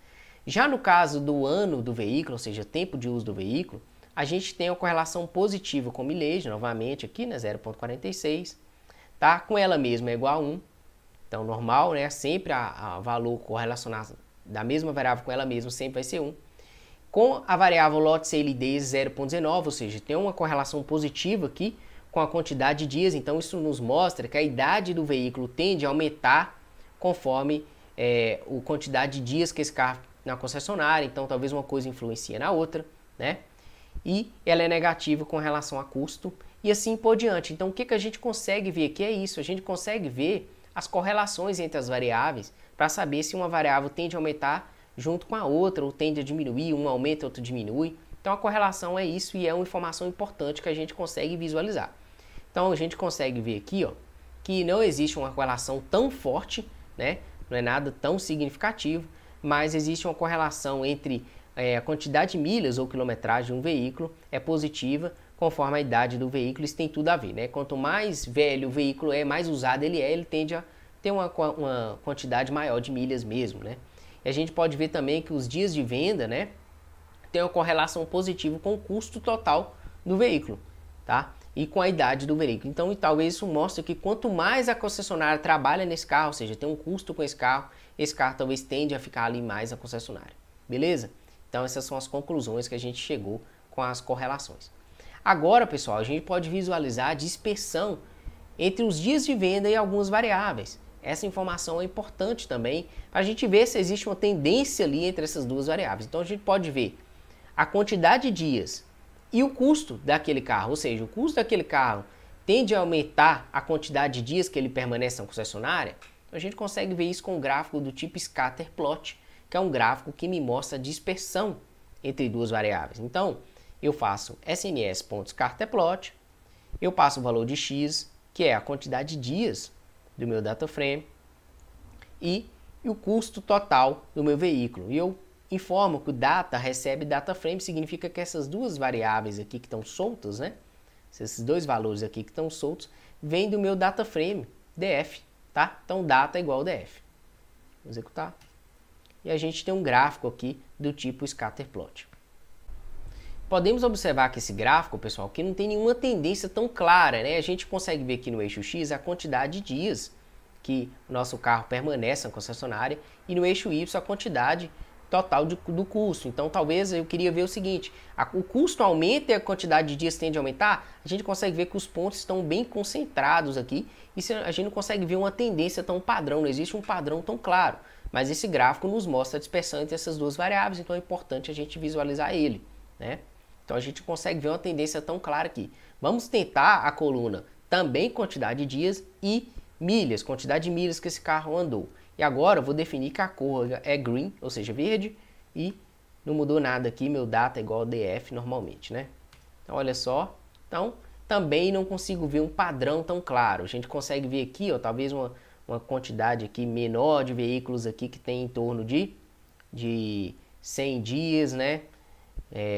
Já no caso do ano do veículo, ou seja, tempo de uso do veículo, a gente tem uma correlação positiva com milhagem, novamente aqui, né, 0,46, tá? Com ela mesma é igual a 1, então normal, né, sempre a valor correlacionado da mesma variável com ela mesma sempre vai ser 1. Com a variável lote CLD 0,19, ou seja, tem uma correlação positiva aqui com a quantidade de dias, então isso nos mostra que a idade do veículo tende a aumentar conforme a quantidade de dias que esse carro na concessionária, então talvez uma coisa influencia na outra, né? E ela é negativa com relação a custo e assim por diante. Então o que a gente consegue ver aqui é isso, a gente consegue ver as correlações entre as variáveis para saber se uma variável tende a aumentar junto com a outra ou tende a diminuir, uma aumenta, outra diminui. Então a correlação é isso e é uma informação importante que a gente consegue visualizar. Então a gente consegue ver aqui, ó, que não existe uma correlação tão forte, né? Não é nada tão significativo, mas existe uma correlação entre a quantidade de milhas ou quilometragem de um veículo é positiva conforme a idade do veículo, isso tem tudo a ver, né? Quanto mais velho o veículo é, mais usado ele tende a ter uma quantidade maior de milhas mesmo, né? E a gente pode ver também que os dias de venda, né, tem uma correlação positiva com o custo total do veículo, tá? E com a idade do veículo. Então, talvez isso mostre que quanto mais a concessionária trabalha nesse carro, ou seja, tem um custo com esse carro talvez tende a ficar ali mais na concessionária. Beleza? Então, essas são as conclusões que a gente chegou com as correlações. Agora, pessoal, a gente pode visualizar a dispersão entre os dias de venda e algumas variáveis. Essa informação é importante também para a gente ver se existe uma tendência ali entre essas duas variáveis. Então, a gente pode ver a quantidade de dias e o custo daquele carro, ou seja, o custo daquele carro tende a aumentar a quantidade de dias que ele permanece na concessionária. Então, a gente consegue ver isso com um gráfico do tipo scatter plot, que é um gráfico que me mostra a dispersão entre duas variáveis. Então, eu faço sns.scatterplot, eu passo o valor de x, que é a quantidade de dias do meu data frame, e o custo total do meu veículo. E eu informo que o data recebe data frame, significa que essas duas variáveis aqui que estão soltas, né? Esses dois valores aqui que estão soltos, vêm do meu data frame, df, tá? Então, data é igual a df. Vou executar. E a gente tem um gráfico aqui do tipo scatter plot. Podemos observar que esse gráfico, pessoal, que não tem nenhuma tendência tão clara, né? A gente consegue ver aqui no eixo X a quantidade de dias que o nosso carro permanece na concessionária e no eixo Y a quantidade total do custo. Então, talvez eu queria ver o seguinte, o custo aumenta e a quantidade de dias tende a aumentar, a gente consegue ver que os pontos estão bem concentrados aqui e a gente não consegue ver uma tendência tão padrão, não existe um padrão tão claro. Mas esse gráfico nos mostra a dispersão entre essas duas variáveis, então é importante a gente visualizar ele, né? Então a gente consegue ver uma tendência tão clara aqui. Vamos tentar a coluna também quantidade de dias e milhas, quantidade de milhas que esse carro andou. E agora eu vou definir que a cor é green, ou seja, verde, e não mudou nada aqui, meu data é igual a df normalmente, né? Então olha só, então também não consigo ver um padrão tão claro. A gente consegue ver aqui, ó, talvez uma quantidade aqui menor de veículos aqui que tem em torno de 100 dias, né?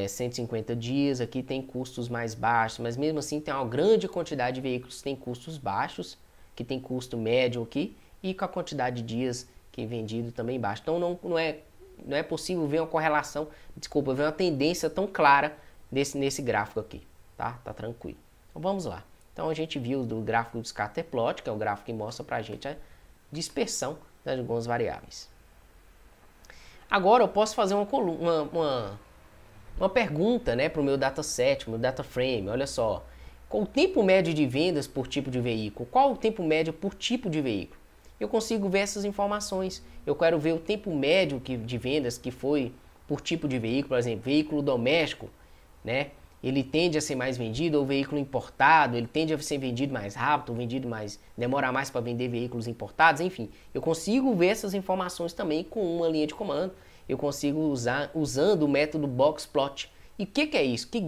150 dias, aqui tem custos mais baixos, mas mesmo assim tem uma grande quantidade de veículos que tem custos baixos, que tem custo médio aqui, e com a quantidade de dias que é vendido também baixo. Então não é possível ver uma correlação, desculpa, ver uma tendência tão clara nesse gráfico aqui, tá? Tá tranquilo. Então vamos lá. Então a gente viu do gráfico do scatter plot, que é o gráfico que mostra pra gente a dispersão das algumas variáveis. Agora eu posso fazer uma pergunta, né, para o meu dataset, meu data frame. Olha só, qual o tempo médio de vendas por tipo de veículo? Qual o tempo médio por tipo de veículo? Eu consigo ver essas informações. Eu quero ver o tempo médio de vendas que foi por tipo de veículo. Por exemplo, veículo doméstico, né? Ele tende a ser mais vendido, ou veículo importado, ele tende a ser vendido mais rápido, demora mais para vender veículos importados, enfim. Eu consigo ver essas informações também com uma linha de comando. Eu consigo usar usando o método boxplot. E o que é isso? Que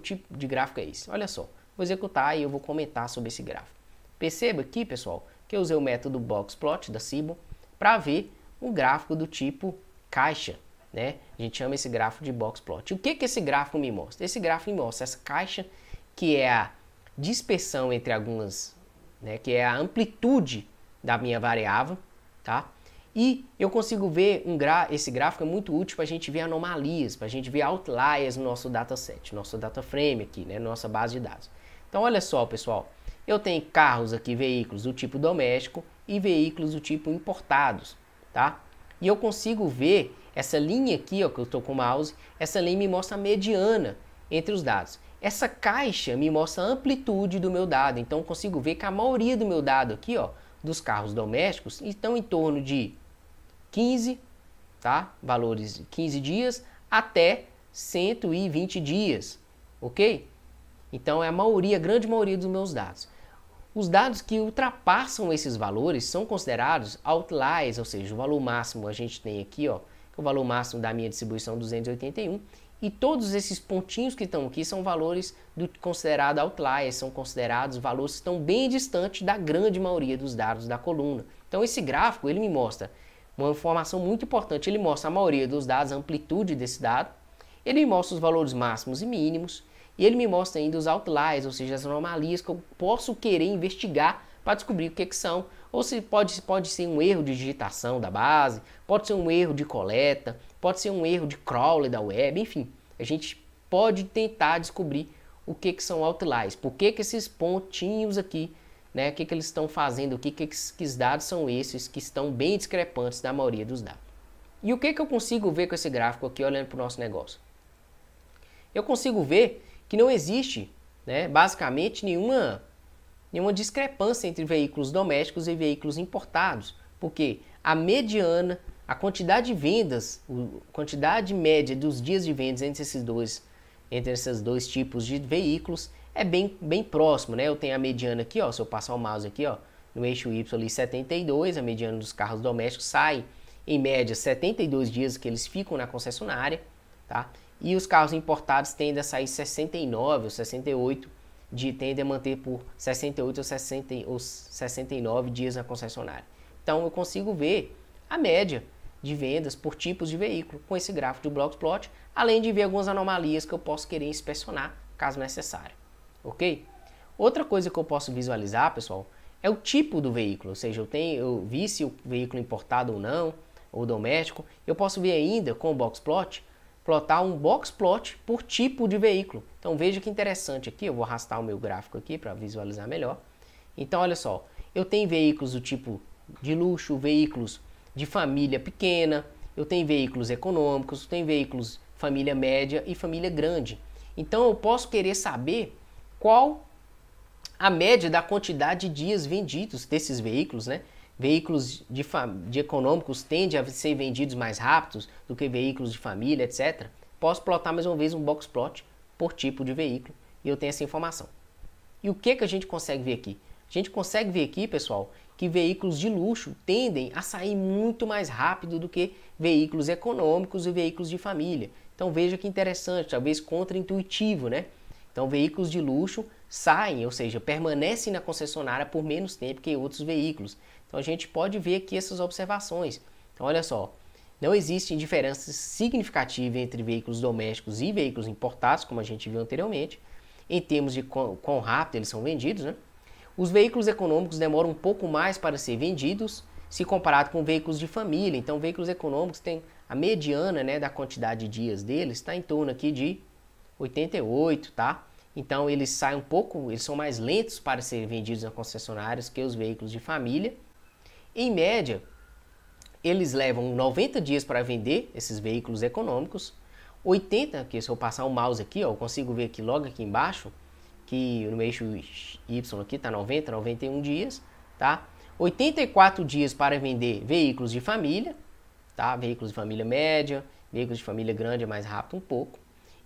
tipo de gráfico é esse? Olha só, vou executar e eu vou comentar sobre esse gráfico. Perceba aqui, pessoal, que eu usei o método boxplot da Cibo para ver um gráfico do tipo caixa, né? A gente chama esse gráfico de box plot. E o que esse gráfico me mostra? Esse gráfico me mostra essa caixa que é a dispersão entre algumas, né, que é a amplitude da minha variável, tá? E eu consigo ver esse gráfico é muito útil para a gente ver anomalias, para a gente ver outliers no nosso dataset, nosso data frame aqui, né, nossa base de dados. Então olha só, pessoal, eu tenho carros aqui, veículos do tipo doméstico e veículos do tipo importados, tá? E eu consigo ver essa linha aqui, ó, que eu estou com o mouse, essa linha me mostra a mediana entre os dados. Essa caixa me mostra a amplitude do meu dado, então eu consigo ver que a maioria do meu dado aqui, ó, dos carros domésticos, estão em torno de 15, tá? Valores de 15 dias até 120 dias, ok? Então é a grande maioria dos meus dados. Os dados que ultrapassam esses valores são considerados outliers, ou seja, o valor máximo a gente tem aqui, ó, que é o valor máximo da minha distribuição 281, e todos esses pontinhos que estão aqui são valores considerados outliers, são considerados valores que estão bem distantes da grande maioria dos dados da coluna. Então esse gráfico, ele me mostra uma informação muito importante, ele mostra a maioria dos dados, a amplitude desse dado, ele me mostra os valores máximos e mínimos, e ele me mostra ainda os outliers, ou seja, as anomalias que eu posso querer investigar para descobrir o que são. Ou se pode ser um erro de digitação da base, pode ser um erro de coleta, pode ser um erro de crawler da web, enfim. A gente pode tentar descobrir o que são outliers, por que esses pontinhos aqui, né, o que eles estão fazendo, que os dados são esses que estão bem discrepantes da maioria dos dados. E o que eu consigo ver com esse gráfico aqui olhando para o nosso negócio? Eu consigo ver que não existe, né, basicamente nenhuma discrepância entre veículos domésticos e veículos importados, porque a mediana, a quantidade de vendas, a quantidade média dos dias de vendas entre esses dois tipos de veículos é bem próximo, né? Eu tenho a mediana aqui, ó, se eu passar o mouse aqui, ó, no eixo Y ali 72, a mediana dos carros domésticos sai em média 72 dias que eles ficam na concessionária, tá? E os carros importados tendem a sair 69 ou 68, tendem a manter por 68 ou 69 dias na concessionária. Então eu consigo ver a média de vendas por tipos de veículo com esse gráfico de box plot, além de ver algumas anomalias que eu posso querer inspecionar caso necessário, ok? Outra coisa que eu posso visualizar, pessoal, é o tipo do veículo, ou seja, eu vi se o veículo importado ou não, ou doméstico. Eu posso ver ainda com o box plot, plotar um box plot por tipo de veículo. Então veja que interessante aqui, eu vou arrastar o meu gráfico aqui para visualizar melhor. Então olha só, eu tenho veículos do tipo de luxo, veículos de família pequena, eu tenho veículos econômicos, eu tenho veículos família média e família grande. Então eu posso querer saber qual a média da quantidade de dias vendidos desses veículos, né? Veículos de econômicos tendem a ser vendidos mais rápidos do que veículos de família, etc. Posso plotar mais uma vez um box plot por tipo de veículo e eu tenho essa informação. E o que a gente consegue ver aqui? A gente consegue ver aqui, pessoal, que veículos de luxo tendem a sair muito mais rápido do que veículos econômicos e veículos de família. Então veja que interessante, talvez contra-intuitivo, né? Então veículos de luxo saem, ou seja, permanecem na concessionária por menos tempo que outros veículos. Então a gente pode ver aqui essas observações. Então olha só, não existe diferença significativa entre veículos domésticos e veículos importados, como a gente viu anteriormente, em termos de quão rápido eles são vendidos, né? Os veículos econômicos demoram um pouco mais para ser vendidos, se comparado com veículos de família. Então veículos econômicos têm a mediana, né, da quantidade de dias deles, está em torno aqui de 88, tá? Então eles saem um pouco, eles são mais lentos para serem vendidos nas concessionárias que os veículos de família. Em média, eles levam 90 dias para vender esses veículos econômicos, 80, que se eu passar o mouse aqui, ó, eu consigo ver aqui logo aqui embaixo, que no eixo Y aqui está 90, 91 dias, tá? 84 dias para vender veículos de família, tá? Veículos de família média, veículos de família grande é mais rápido um pouco,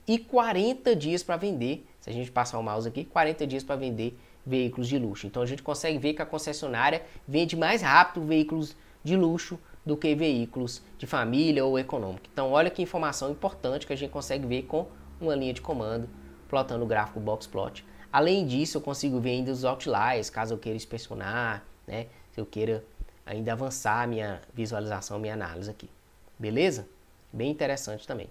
e 40 dias para vender, se a gente passar o mouse aqui, 40 dias para vender veículos de luxo. Então a gente consegue ver que a concessionária vende mais rápido veículos de luxo do que veículos de família ou econômico. Então olha que informação importante que a gente consegue ver com uma linha de comando, plotando o gráfico box plot. Além disso, eu consigo ver ainda os outliers, caso eu queira inspecionar, né? Se eu queira ainda avançar a minha visualização, minha análise aqui. Beleza? Bem interessante também.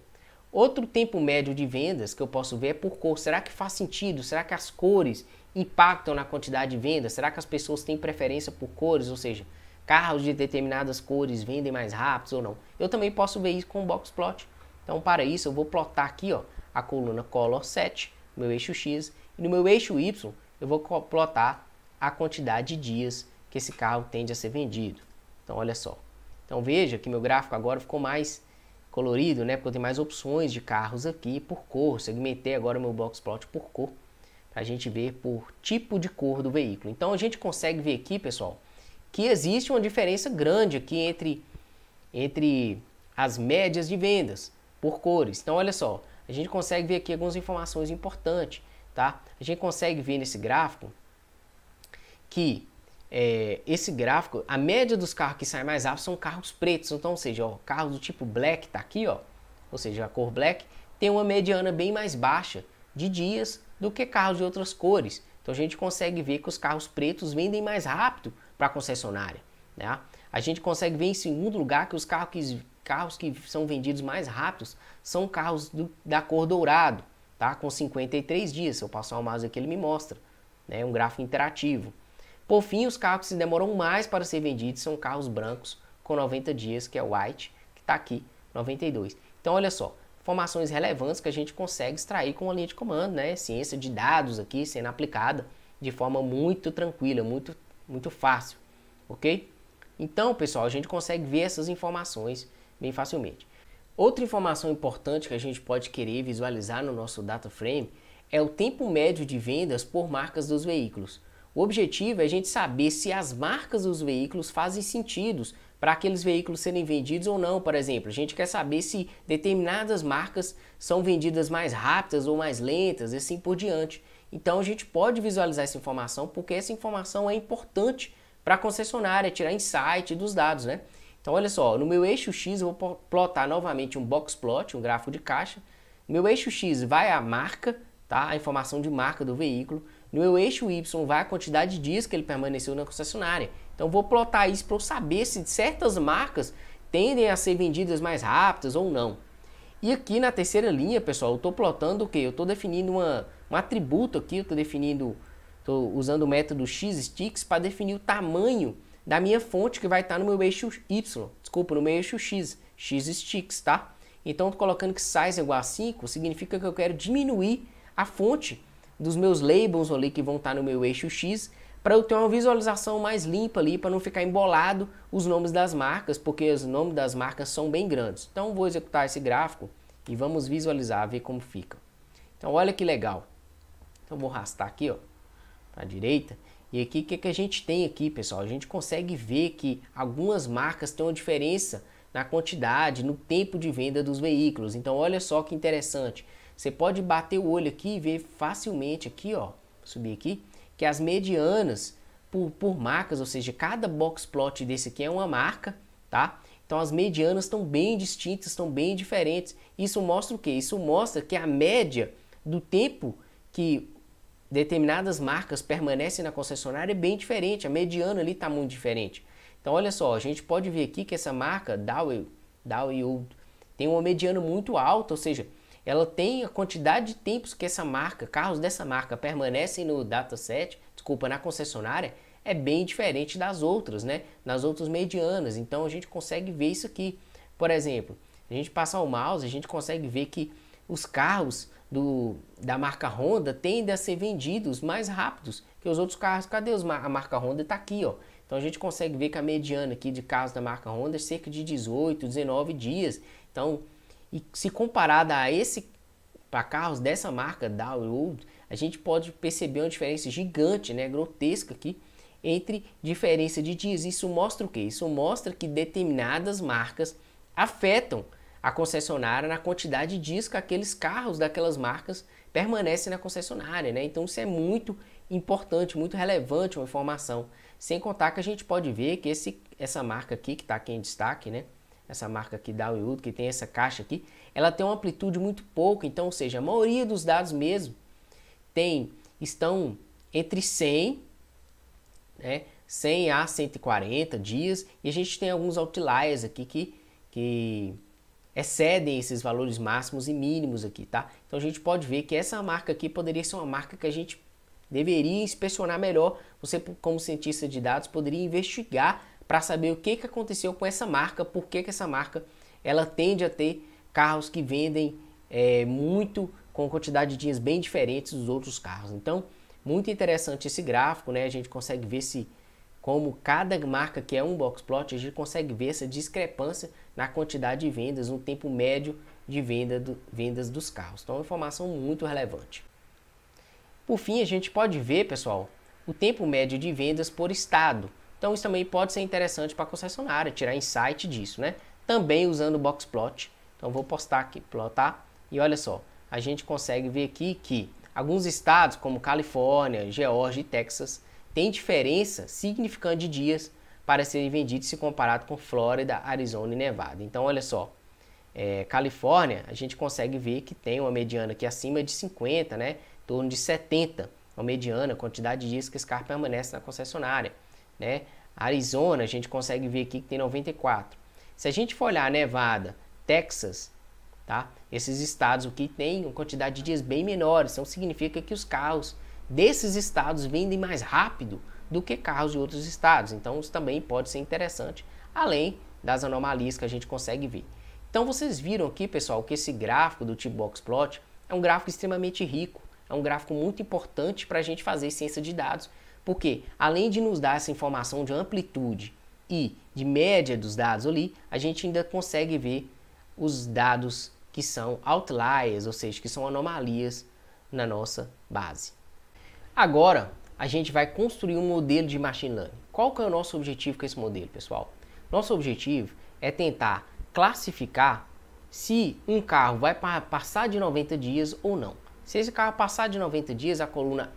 Outro tempo médio de vendas que eu posso ver é por cor. Será que faz sentido? Será que as cores impactam na quantidade de vendas? Será que as pessoas têm preferência por cores? Ou seja, carros de determinadas cores vendem mais rápidos ou não? Eu também posso ver isso com o box plot. Então, para isso, eu vou plotar aqui ó, a coluna Color Set, no meu eixo X, e no meu eixo Y, eu vou plotar a quantidade de dias que esse carro tende a ser vendido. Então, olha só. Então, veja que meu gráfico agora ficou mais colorido, né? Porque eu tenho mais opções de carros aqui por cor. Segmentei agora o meu box plot por cor, para a gente ver por tipo de cor do veículo. Então, a gente consegue ver aqui, pessoal, que existe uma diferença grande aqui entre as médias de vendas por cores. Então, olha só, a gente consegue ver aqui algumas informações importantes, tá? A gente consegue ver nesse gráfico que esse gráfico, a média dos carros que saem mais rápido são carros pretos. Então, ou seja, ó, carros do tipo black tá aqui, ó, ou seja, a cor black tem uma mediana bem mais baixa de dias do que carros de outras cores. Então, a gente consegue ver que os carros pretos vendem mais rápido para a concessionária, né? A gente consegue ver em segundo lugar que os carros que são vendidos mais rápidos são carros da cor dourado, tá? Com 53 dias. Se eu passar o mouse aqui, ele me mostra, né? Um gráfico interativo. Por fim, os carros que demoram mais para ser vendidos são carros brancos com 90 dias, que é o white, que está aqui, 92. Então, olha só, informações relevantes que a gente consegue extrair com a linha de comando, né? Ciência de dados aqui sendo aplicada de forma muito tranquila, muito fácil, ok? Então, pessoal, a gente consegue ver essas informações bem facilmente. Outra informação importante que a gente pode querer visualizar no nosso data frame é o tempo médio de vendas por marcas dos veículos. O objetivo é a gente saber se as marcas dos veículos fazem sentido para aqueles veículos serem vendidos ou não. Por exemplo, a gente quer saber se determinadas marcas são vendidas mais rápidas ou mais lentas, e assim por diante. Então a gente pode visualizar essa informação porque essa informação é importante para a concessionária, tirar insight dos dados, né? Então olha só, no meu eixo X eu vou plotar novamente um box plot, um gráfico de caixa. No meu eixo X vai a marca, tá? A informação de marca do veículo. No meu eixo Y vai a quantidade de dias que ele permaneceu na concessionária. Então vou plotar isso para eu saber se certas marcas tendem a ser vendidas mais rápidas ou não. E aqui na terceira linha, pessoal, eu estou plotando o que? Eu estou definindo um atributo aqui, estou usando o método xsticks para definir o tamanho da minha fonte que vai estar no meu eixo Y, desculpa, no meu eixo X, xsticks, tá? Então estou colocando que size é igual a 5, significa que eu quero diminuir a fonte dos meus labels ali que vão estar no meu eixo X, para eu ter uma visualização mais limpa ali, para não ficar embolado os nomes das marcas, porque os nomes das marcas são bem grandes. Então vou executar esse gráfico e vamos visualizar, ver como fica. Então olha que legal. Então vou arrastar aqui, ó, para a direita. E aqui o que a gente tem aqui, pessoal? A gente consegue ver que algumas marcas têm uma diferença na quantidade, no tempo de venda dos veículos. Então olha só que interessante. Você pode bater o olho aqui e ver facilmente aqui, ó, subir aqui, que as medianas por marcas, ou seja, cada box plot desse aqui é uma marca, tá? Então as medianas estão bem distintas, estão bem diferentes. Isso mostra o quê? Isso mostra que a média do tempo que determinadas marcas permanecem na concessionária é bem diferente, a mediana ali está muito diferente. Então olha só, a gente pode ver aqui que essa marca Dowell tem uma mediana muito alta, ou seja, ela tem a quantidade de tempos que essa marca, carros dessa marca permanecem no dataset, na concessionária, é bem diferente das outras, né? Nas outras medianas. Então a gente consegue ver isso aqui. Por exemplo, a gente passar o mouse, a gente consegue ver que os carros da marca Honda tendem a ser vendidos mais rápidos que os outros carros. Cadê a marca Honda? Está aqui, ó. Então a gente consegue ver que a mediana aqui de carros da marca Honda é cerca de 18, 19 dias. Então, e se comparada para carros dessa marca Dowell, a gente pode perceber uma diferença gigante, né, grotesca aqui, entre diferença de dias. Isso mostra o quê? Isso mostra que determinadas marcas afetam a concessionária na quantidade de dias que aqueles carros daquelas marcas permanecem na concessionária, né? Então isso é muito importante, muito relevante uma informação. Sem contar que a gente pode ver que essa marca aqui, que está aqui em destaque, né? Essa marca aqui da Dowell, que tem essa caixa aqui, ela tem uma amplitude muito pouca, então, ou seja, a maioria dos dados mesmo estão entre 100, né, 100 a 140 dias, e a gente tem alguns outliers aqui que excedem esses valores máximos e mínimos aqui, tá? Então a gente pode ver que essa marca aqui poderia ser uma marca que a gente deveria inspecionar melhor. Você, como cientista de dados, poderia investigar para saber o que aconteceu com essa marca, por que essa marca ela tende a ter carros que vendem muito, com quantidade de dias bem diferentes dos outros carros. Então, muito interessante esse gráfico, né? A gente consegue ver como cada marca que é um box plot, a gente consegue ver essa discrepância na quantidade de vendas, no tempo médio de vendas dos carros. Então, é uma informação muito relevante. Por fim, a gente pode ver, pessoal, o tempo médio de vendas por estado. Então, isso também pode ser interessante para a concessionária, tirar insight disso, né? Também usando o box plot. Então, vou postar aqui, plotar, e olha só, a gente consegue ver aqui que alguns estados, como Califórnia, Geórgia e Texas, têm diferença significante de dias para serem vendidos se comparado com Flórida, Arizona e Nevada. Então, olha só, Califórnia, a gente consegue ver que tem uma mediana aqui acima de 50, né? Em torno de 70, uma mediana, quantidade de dias que esse carro permanece na concessionária, né? Arizona, a gente consegue ver aqui que tem 94. Se a gente for olhar Nevada, Texas, tá? Esses estados aqui têm uma quantidade de dias bem menores, então significa que os carros desses estados vendem mais rápido do que carros de outros estados. Então isso também pode ser interessante, além das anomalias que a gente consegue ver. Então vocês viram aqui, pessoal, que esse gráfico do tipo box plot é um gráfico extremamente rico, é um gráfico muito importante para a gente fazer ciência de dados, porque além de nos dar essa informação de amplitude e de média dos dados ali, a gente ainda consegue ver os dados que são outliers, ou seja, que são anomalias na nossa base. Agora, a gente vai construir um modelo de machine learning. Qual que é o nosso objetivo com esse modelo, pessoal? Nosso objetivo é tentar classificar se um carro vai passar de 90 dias ou não. Se esse carro passar de 90 dias, a coluna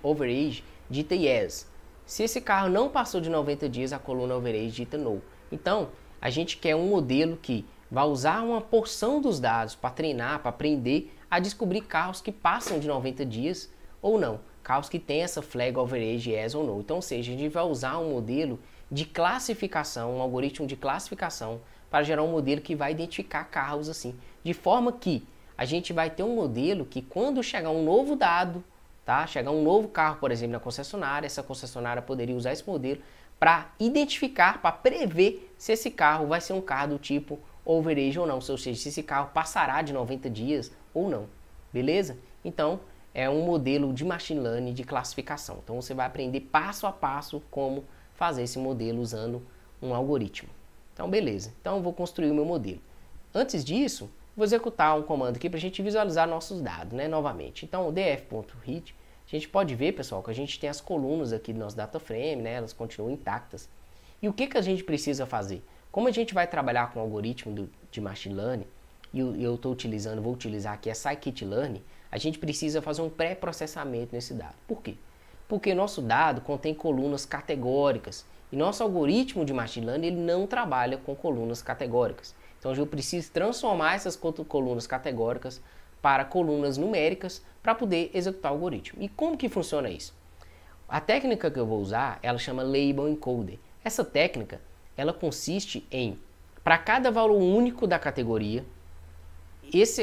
overage dita yes. Se esse carro não passou de 90 dias, a coluna overage dita no. Então, a gente quer um modelo que vai usar uma porção dos dados para treinar, para aprender a descobrir carros que passam de 90 dias ou não. Carros que têm essa flag overage yes ou no. Então, ou seja, a gente vai usar um modelo de classificação, um algoritmo de classificação para gerar um modelo que vai identificar carros assim. De forma que a gente vai ter um modelo que quando chegar um novo dado, tá? Chegar um novo carro, por exemplo, na concessionária, essa concessionária poderia usar esse modelo para identificar, para prever se esse carro vai ser um carro do tipo overage ou não, ou seja, se esse carro passará de 90 dias ou não, beleza? Então, é um modelo de machine learning de classificação. Então, você vai aprender passo a passo como fazer esse modelo usando um algoritmo. Então, beleza. Então, eu vou construir o meu modelo. Antes disso, vou executar um comando aqui para a gente visualizar nossos dados, né, novamente. Então, o df.read, a gente pode ver, pessoal, que a gente tem as colunas aqui do nosso data frame, né, elas continuam intactas. E o que a gente precisa fazer? Como a gente vai trabalhar com o algoritmo de machine learning, e eu vou utilizar aqui a scikit-learn, a gente precisa fazer um pré-processamento nesse dado. Por quê? Porque nosso dado contém colunas categóricas, e nosso algoritmo de machine learning ele não trabalha com colunas categóricas. Então eu preciso transformar essas colunas categóricas para colunas numéricas para poder executar o algoritmo. E como que funciona isso? A técnica que eu vou usar, ela chama Label Encoder. Essa técnica, ela consiste em, para cada valor único da categoria,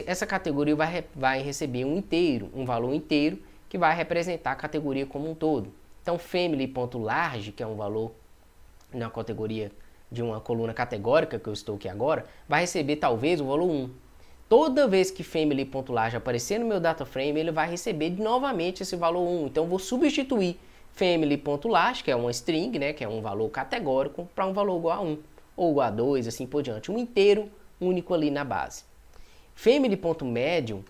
essa categoria vai receber um valor inteiro, que vai representar a categoria como um todo. Então, family.large, que é um valor na categoria de uma coluna categórica que eu estou aqui agora, vai receber talvez o valor 1. Toda vez que family.large aparecer no meu data frame, ele vai receber novamente esse valor 1. Então, eu vou substituir family.large, que é uma string, né, que é um valor categórico, para um valor igual a 1, ou igual a 2, assim por diante. Um inteiro único ali na base. Family.medium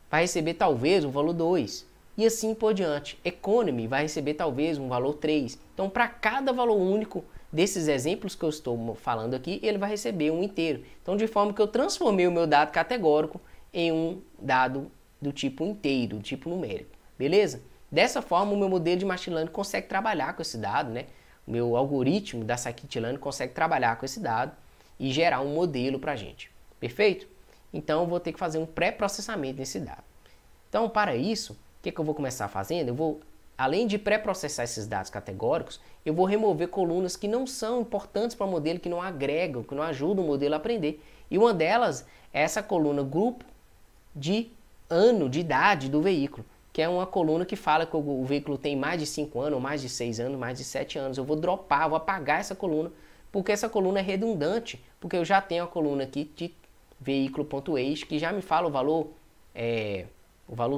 vai receber talvez o valor 2, e assim por diante. Economy vai receber talvez um valor 3. Então, para cada valor único desses exemplos que eu estou falando aqui, ele vai receber um inteiro. Então, de forma que eu transformei o meu dado categórico em um dado do tipo inteiro, do tipo numérico. Beleza? Dessa forma, o meu modelo de machine learning consegue trabalhar com esse dado, né? O meu algoritmo da scikit-learn consegue trabalhar com esse dado e gerar um modelo para a gente. Perfeito? Então, eu vou ter que fazer um pré-processamento nesse dado. Então, para isso, o que eu vou começar fazendo? Eu vou além de pré-processar esses dados categóricos, eu vou remover colunas que não são importantes para o modelo, que não agregam, que não ajudam o modelo a aprender. E uma delas é essa coluna grupo de ano de idade do veículo, que é uma coluna que fala que o veículo tem mais de 5 anos, mais de 6 anos, mais de 7 anos. Eu vou dropar, vou apagar essa coluna, porque essa coluna é redundante, porque eu já tenho a coluna aqui de veículo.age, que já me fala o valor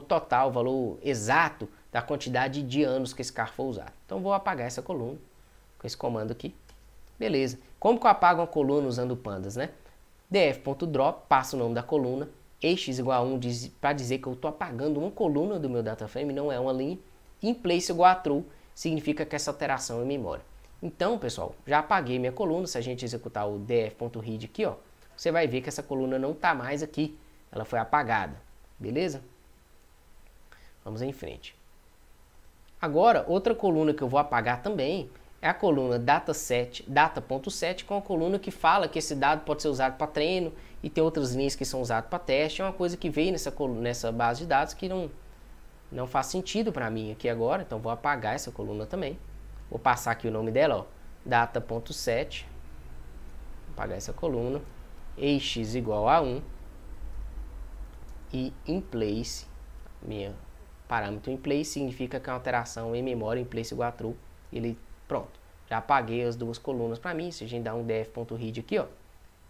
total, o valor exato da quantidade de anos que esse carro for usado. Então vou apagar essa coluna com esse comando aqui. Beleza. Como que eu apago uma coluna usando pandas, né? df.drop, passa o nome da coluna, x igual a 1 para dizer que eu estou apagando uma coluna do meu data frame, não é uma linha. In place igual a true, significa que essa alteração é memória. Então, pessoal, já apaguei minha coluna. Se a gente executar o df.read aqui, ó, você vai ver que essa coluna não está mais aqui. Ela foi apagada. Beleza? Vamos em frente. Agora, outra coluna que eu vou apagar também é a coluna dataset, data.set, com a coluna que fala que esse dado pode ser usado para treino e tem outras linhas que são usadas para teste. É uma coisa que veio nessa base de dados que não faz sentido para mim aqui agora, então vou apagar essa coluna também. Vou passar aqui o nome dela, ó, data.set, apagar essa coluna, x igual a 1 e in place, minha parâmetro in place significa que é uma alteração em memória, in place igual a true, pronto, já apaguei as duas colunas para mim. Se a gente dá um df.read aqui, ó,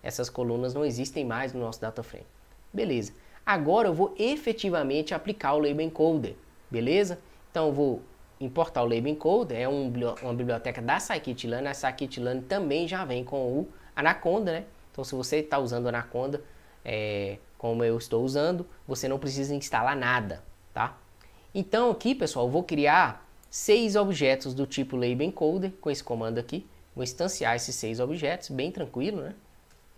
essas colunas não existem mais no nosso data frame. Beleza. Agora eu vou efetivamente aplicar o label encoder, beleza? Então eu vou importar o label encoder, é uma biblioteca da scikit-learn. A scikit-learn também já vem com o Anaconda, né? Então se você está usando o Anaconda, como eu estou usando, você não precisa instalar nada, tá? Então aqui, pessoal, eu vou criar 6 objetos do tipo label encoder com esse comando aqui. Vou instanciar esses 6 objetos, bem tranquilo, né?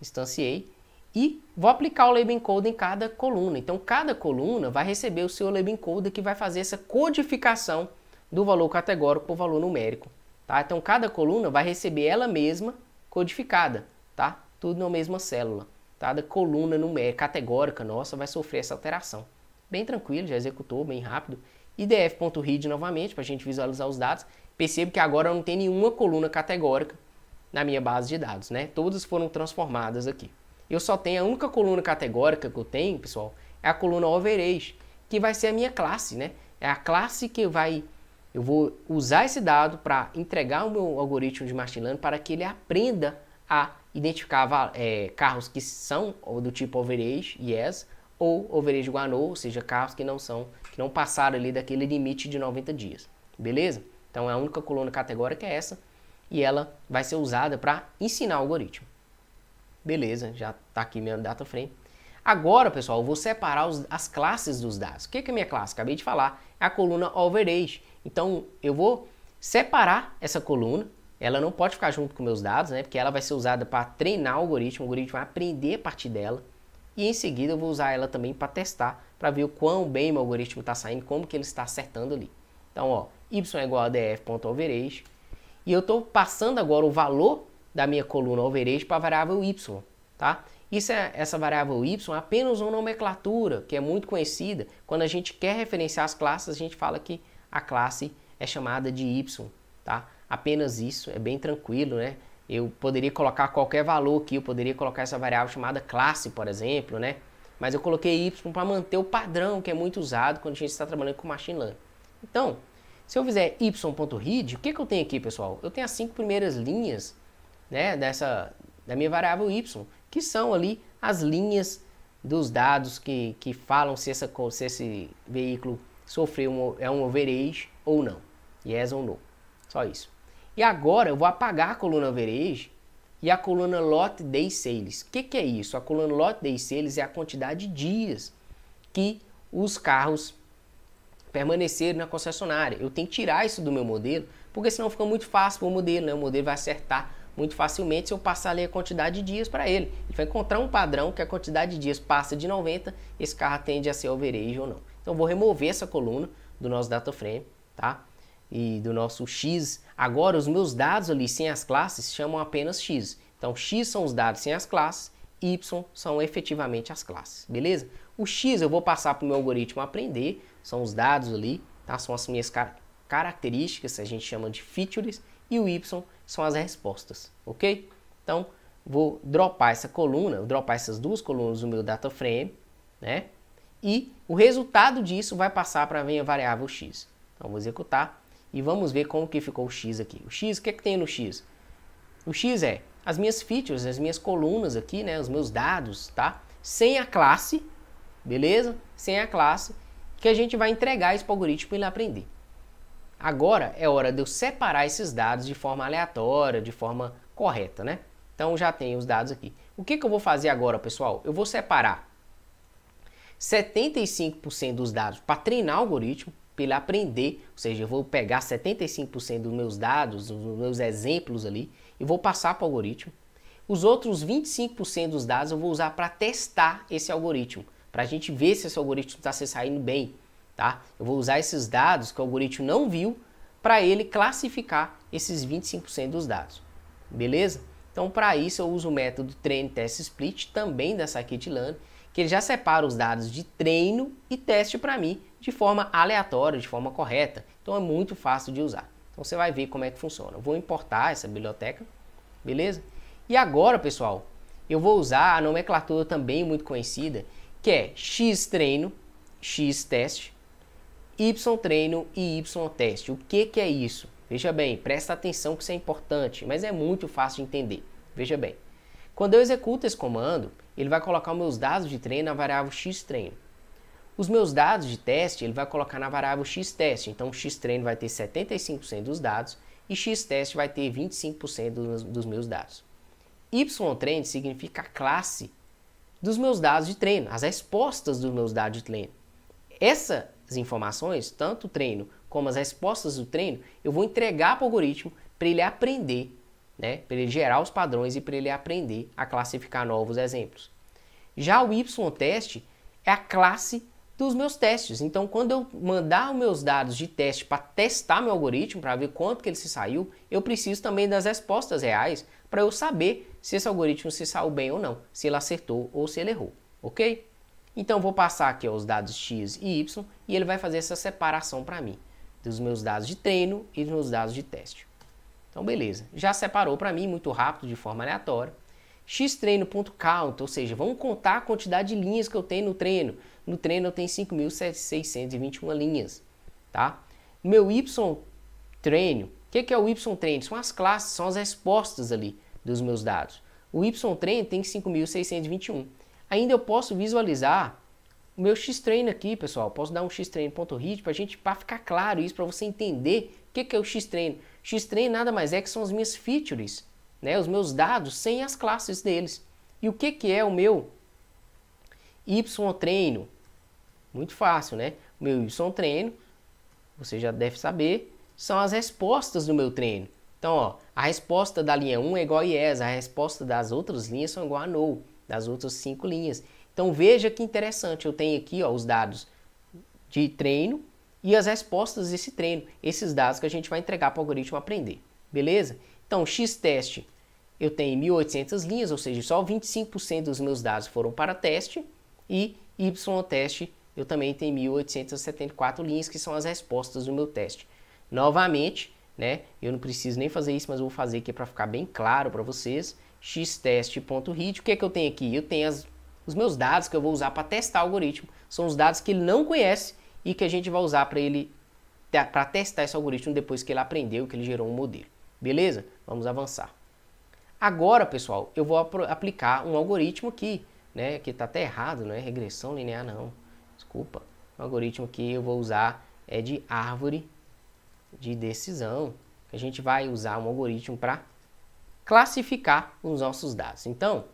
Instanciei. E vou aplicar o label encoder em cada coluna. Então, cada coluna vai receber o seu label encoder que vai fazer essa codificação do valor categórico para o valor numérico. Tá? Então, cada coluna vai receber ela mesma codificada. Tá? Tudo na mesma célula. Cada coluna numérica categórica nossa vai sofrer essa alteração. Bem tranquilo, já executou, bem rápido. E df.read novamente, para a gente visualizar os dados. Percebo que agora eu não tenho nenhuma coluna categórica na minha base de dados, né? Todas foram transformadas aqui. Eu só tenho a única coluna categórica que eu tenho, pessoal, é a coluna overage, que vai ser a minha classe, né? É a classe que eu vou usar esse dado para entregar o meu algoritmo de machine learning para que ele aprenda a identificar carros que são do tipo overage, yes, ou overage igual a no, ou seja, carros que não passaram ali daquele limite de 90 dias. Beleza? Então a única coluna categórica é essa e ela vai ser usada para ensinar o algoritmo. Beleza, já está aqui meu data frame. Agora, pessoal, eu vou separar as classes dos dados. O que é a minha classe? Acabei de falar, é a coluna overage. Então, eu vou separar essa coluna. Ela não pode ficar junto com meus dados, né? Porque ela vai ser usada para treinar o algoritmo vai aprender a partir dela. E em seguida eu vou usar ela também para testar, para ver o quão bem meu algoritmo está saindo, como que ele está acertando ali. Então, ó, y é igual a df.overage. E eu estou passando agora o valor da minha coluna overage para a variável y, tá? Essa variável y é apenas uma nomenclatura que é muito conhecida. Quando a gente quer referenciar as classes, a gente fala que a classe é chamada de y, tá? Apenas isso, é bem tranquilo, né? Eu poderia colocar qualquer valor aqui, eu poderia colocar essa variável chamada classe, por exemplo, né? Mas eu coloquei y para manter o padrão que é muito usado quando a gente está trabalhando com machine learning. Então, se eu fizer y.read, o que eu tenho aqui, pessoal? Eu tenho as 5 primeiras linhas, né, da minha variável y, que são ali as linhas dos dados que falam se esse veículo sofreu um overage ou não. Yes ou no. Só isso. E agora eu vou apagar a coluna overage e a coluna lot day sales. O que é isso? A coluna lot day sales é a quantidade de dias que os carros permaneceram na concessionária. Eu tenho que tirar isso do meu modelo, porque senão fica muito fácil para o modelo, né? O modelo vai acertar muito facilmente se eu passar ali a quantidade de dias para ele. Ele vai encontrar um padrão que a quantidade de dias passa de 90, esse carro tende a ser overage ou não. Então eu vou remover essa coluna do nosso data frame, tá? E do nosso X. Agora os meus dados ali sem as classes chamam apenas X. Então X são os dados sem as classes, Y são efetivamente as classes, beleza? O X eu vou passar para o meu algoritmo aprender, são os dados ali, tá? São as minhas características, a gente chama de features, e o Y são as respostas, ok? Então, vou dropar essa coluna, dropar essas duas colunas do meu data frame, né? E o resultado disso vai passar para a minha variável x. Então, vou executar e vamos ver como que ficou o x aqui. O x, o que é que tem no x? O x é as minhas features, as minhas colunas aqui, né? Os meus dados, tá? Sem a classe, beleza? Sem a classe, que a gente vai entregar isso para o algoritmo para ele aprender. Agora é hora de eu separar esses dados de forma aleatória, de forma correta, né? Então já tenho os dados aqui. O que eu vou fazer agora, pessoal? Eu vou separar 75% dos dados para treinar o algoritmo, para ele aprender, ou seja, eu vou pegar 75% dos meus dados, dos meus exemplos ali, e vou passar para o algoritmo. Os outros 25% dos dados eu vou usar para testar esse algoritmo, para a gente ver se esse algoritmo está se saindo bem, tá? Eu vou usar esses dados que o algoritmo não viu para ele classificar esses 25% dos dados, beleza? Então, para isso eu uso o método treino, teste, split, também da scikit-learn, que ele já separa os dados de treino e teste para mim de forma aleatória, de forma correta. Então é muito fácil de usar. Então você vai ver como é que funciona. Eu vou importar essa biblioteca, beleza? E agora, pessoal, eu vou usar a nomenclatura também muito conhecida, que é x-treino, x-teste, y-treino e y-teste. O que é isso? Veja bem, presta atenção que isso é importante, mas é muito fácil de entender. Veja bem, quando eu executo esse comando, ele vai colocar os meus dados de treino na variável x-treino. Os meus dados de teste, ele vai colocar na variável x-teste. Então, x-treino vai ter 75% dos dados e x-teste vai ter 25% dos meus dados. Y-treino significa a classe dos meus dados de treino, as respostas dos meus dados de treino. Essas informações, tanto o treino como as respostas do treino, eu vou entregar para o algoritmo para ele aprender, né? Para ele gerar os padrões e para ele aprender a classificar novos exemplos. Já o y-teste é a classe dos meus testes. Então, quando eu mandar os meus dados de teste para testar meu algoritmo, para ver quanto que ele se saiu, eu preciso também das respostas reais para eu saber se esse algoritmo se saiu bem ou não, se ele acertou ou se ele errou, ok? Então, vou passar aqui os dados x e y e ele vai fazer essa separação para mim dos meus dados de treino e dos meus dados de teste. Então, beleza. Já separou para mim muito rápido, de forma aleatória. xtreino.count, ou seja, vamos contar a quantidade de linhas que eu tenho no treino. No treino eu tenho 5.621 linhas, tá? Meu y-treino, o que é o y-treino? São as classes, são as respostas ali dos meus dados. O y-treino tem 5.621. Ainda eu posso visualizar o meu x-treino aqui, pessoal. Posso dar um xtreino.read para ficar claro isso, para você entender o que é o x-treino. X-treino nada mais é que são as minhas features, né? Os meus dados sem as classes deles. E o que é o meu y-treino? Muito fácil, né? O meu y-treino, você já deve saber, são as respostas do meu treino. Então, ó, a resposta da linha 1 é igual a yes, a resposta das outras linhas são igual a no, das outras 5 linhas. Então, veja que interessante, eu tenho aqui ó, os dados de treino e as respostas desse treino, esses dados que a gente vai entregar para o algoritmo aprender, beleza? Então, x-teste, eu tenho 1.800 linhas, ou seja, só 25% dos meus dados foram para teste, e y-teste, eu também tenho 1.874 linhas, que são as respostas do meu teste. Novamente, né, eu não preciso nem fazer isso, mas eu vou fazer aqui para ficar bem claro para vocês, xteste.read, o que é que eu tenho aqui? Eu tenho os meus dados que eu vou usar para testar o algoritmo, são os dados que ele não conhece e que a gente vai usar para testar esse algoritmo depois que ele aprendeu, que ele gerou um modelo. Beleza? Vamos avançar. Agora, pessoal, eu vou aplicar um algoritmo aqui, né, que está até errado, não é regressão linear não, desculpa. O algoritmo que eu vou usar é de árvore de decisão, que a gente vai usar um algoritmo para classificar os nossos dados. Então,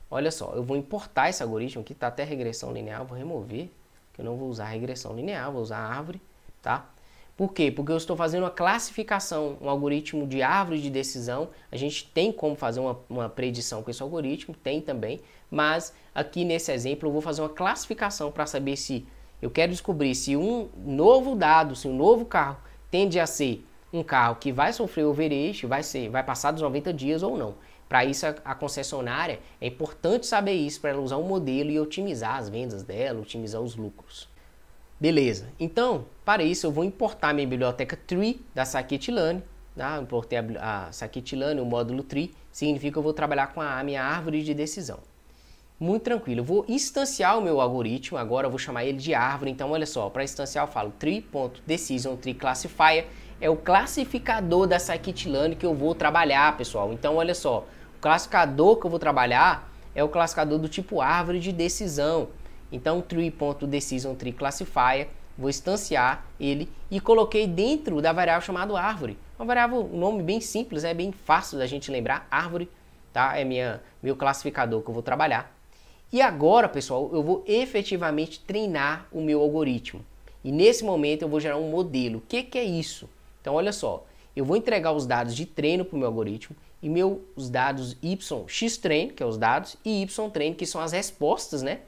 olha só, eu vou importar esse algoritmo aqui, está até regressão linear, vou remover, que eu não vou usar regressão linear, vou usar árvore, tá? Por quê? Porque eu estou fazendo uma classificação, um algoritmo de árvore de decisão. A gente tem como fazer uma predição com esse algoritmo, tem também, mas aqui nesse exemplo eu vou fazer uma classificação para saber se eu quero descobrir se um novo dado, se um novo carro tende a ser um carro que vai sofrer overage, vai passar dos 90 dias ou não. Para isso a concessionária, é importante saber isso para ela usar um modelo e otimizar as vendas dela, otimizar os lucros. Beleza, então, para isso eu vou importar minha biblioteca tree da scikit-learn, tá? Eu importei a scikit-learn, o módulo tree, significa que eu vou trabalhar com a minha árvore de decisão. Muito tranquilo, eu vou instanciar o meu algoritmo, agora eu vou chamar ele de árvore, então olha só, para instanciar eu falo tree.decisionTreeClassifier, é o classificador da scikit-learn que eu vou trabalhar, pessoal. Então olha só, o classificador que eu vou trabalhar é o classificador do tipo árvore de decisão. Então tree.decisionTreeClassifier, vou instanciar ele e coloquei dentro da variável chamada árvore. Uma variável, um nome bem simples, é bem fácil da gente lembrar, árvore, tá? É meu classificador que eu vou trabalhar. E agora, pessoal, eu vou efetivamente treinar o meu algoritmo. E nesse momento eu vou gerar um modelo. O que é isso? Então, olha só, eu vou entregar os dados de treino para o meu algoritmo e os dados xtrain, que é os dados, e ytrain, que são as respostas, né?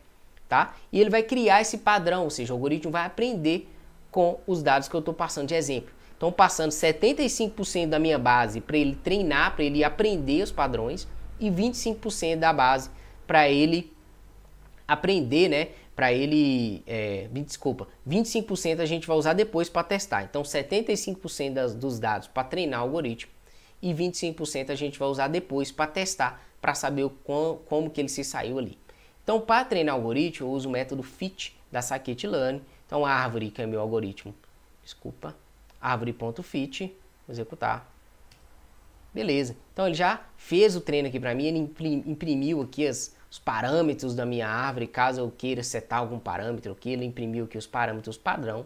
Tá? E ele vai criar esse padrão, ou seja, o algoritmo vai aprender com os dados que eu estou passando de exemplo. Então, passando 75% da minha base para ele treinar, para ele aprender os padrões, e 25% da base para ele aprender, né? Para ele, 25% a gente vai usar depois para testar. Então, 75% dos dados para treinar o algoritmo e 25% a gente vai usar depois para testar, para saber como que ele se saiu ali. Então, para treinar o algoritmo, eu uso o método fit da scikit-learn. Então, a árvore, que é meu algoritmo, árvore.fit, vou executar. Beleza. Então, ele já fez o treino aqui para mim, ele imprimiu aqui os parâmetros da minha árvore, caso eu queira setar algum parâmetro aqui, ele imprimiu aqui os parâmetros padrão,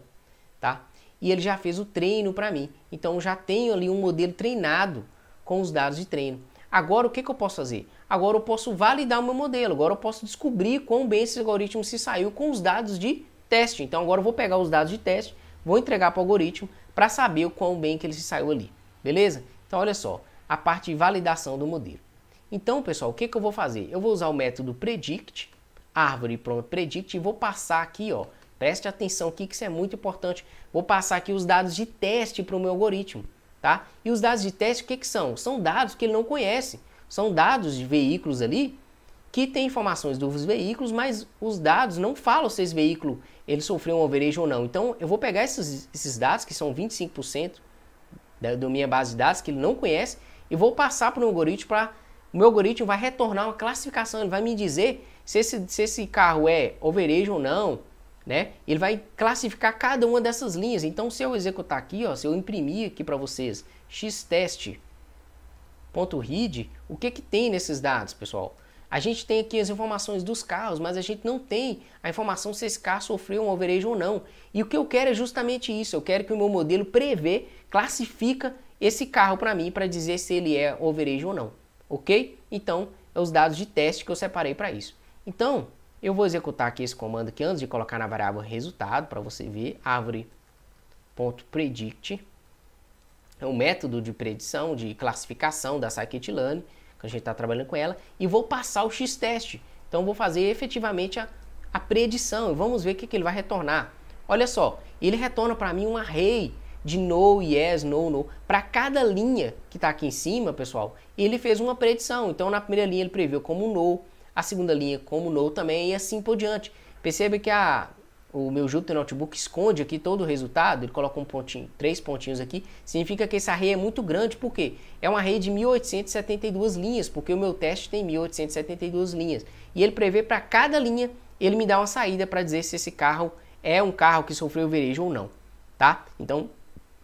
tá? E ele já fez o treino para mim. Então, eu já tenho ali um modelo treinado com os dados de treino. Agora, o que eu posso fazer? Agora eu posso validar o meu modelo, agora eu posso descobrir quão bem esse algoritmo se saiu com os dados de teste. Então, agora eu vou pegar os dados de teste, vou entregar para o algoritmo para saber o quão bem que ele se saiu ali, beleza? Então, olha só, a parte de validação do modelo. Então, pessoal, o que eu vou fazer? Eu vou usar o método predict, árvore.predict, e vou passar aqui, ó, preste atenção aqui que isso é muito importante, vou passar aqui os dados de teste para o meu algoritmo. Tá? E os dados de teste, o que são? São dados que ele não conhece. São dados de veículos ali que tem informações dos veículos, mas os dados não falam se esse veículo ele sofreu um overage ou não. Então, eu vou pegar esses dados, que são 25% da minha base de dados, que ele não conhece, e vou passar para o meu algoritmo, o meu algoritmo vai retornar uma classificação, ele vai me dizer se esse carro é overage ou não, né? Ele vai classificar cada uma dessas linhas. Então, se eu executar aqui, ó, se eu imprimir aqui para vocês xtest.read, o que tem nesses dados, pessoal? A gente tem aqui as informações dos carros, mas a gente não tem a informação se esse carro sofreu um overage ou não. E o que eu quero é justamente isso. Eu quero que o meu modelo classifica esse carro para mim, para dizer se ele é overage ou não. Ok? Então, é os dados de teste que eu separei para isso. Então, eu vou executar aqui esse comando aqui antes de colocar na variável resultado, para você ver, árvore.predict, é um método de predição, de classificação da scikit-learn, que a gente está trabalhando com ela, e vou passar o xtest. Então, vou fazer efetivamente a predição, e vamos ver o que ele vai retornar. Olha só, ele retorna para mim um array de no, yes, no, no. Para cada linha que está aqui em cima, pessoal, ele fez uma predição. Então, na primeira linha ele previu como no, a segunda linha como no também e assim por diante. Perceba que o meu Jupyter Notebook esconde aqui todo o resultado, ele coloca um pontinho, 3 pontinhos aqui, significa que esse array é muito grande, por quê? É um array de 1872 linhas, porque o meu teste tem 1872 linhas. E ele prevê para cada linha, ele me dá uma saída para dizer se esse carro é um carro que sofreu overage ou não, tá? Então,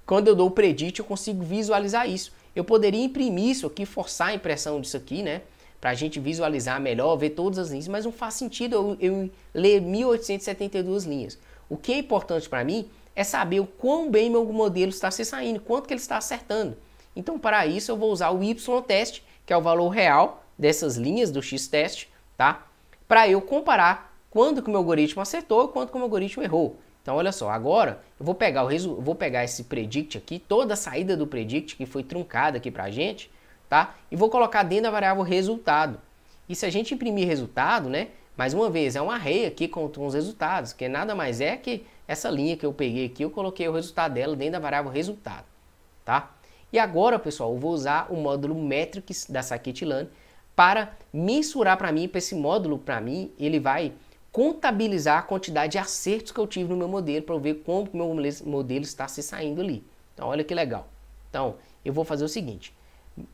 quando eu dou o predict, eu consigo visualizar isso. Eu poderia imprimir isso aqui, forçar a impressão disso aqui, né? Para a gente visualizar melhor, ver todas as linhas, mas não faz sentido eu ler 1872 linhas. O que é importante para mim é saber o quão bem meu modelo está se saindo, quanto que ele está acertando. Então, para isso, eu vou usar o y-test, que é o valor real dessas linhas do x-test, tá? Para eu comparar quando que o meu algoritmo acertou e quanto que o meu algoritmo errou. Então, olha só, agora eu vou pegar esse predict aqui, toda a saída do predict que foi truncada aqui para a gente, tá? E vou colocar dentro da variável resultado. E se a gente imprimir resultado, né? Mais uma vez, é um array aqui com os resultados, que nada mais é que essa linha que eu peguei aqui, eu coloquei o resultado dela dentro da variável resultado, tá? E agora, pessoal, eu vou usar o módulo metrics da scikit-learn para mensurar para mim, para esse módulo para mim, ele vai contabilizar a quantidade de acertos que eu tive no meu modelo para eu ver como o meu modelo está se saindo ali. Então, olha que legal. Então, eu vou fazer o seguinte.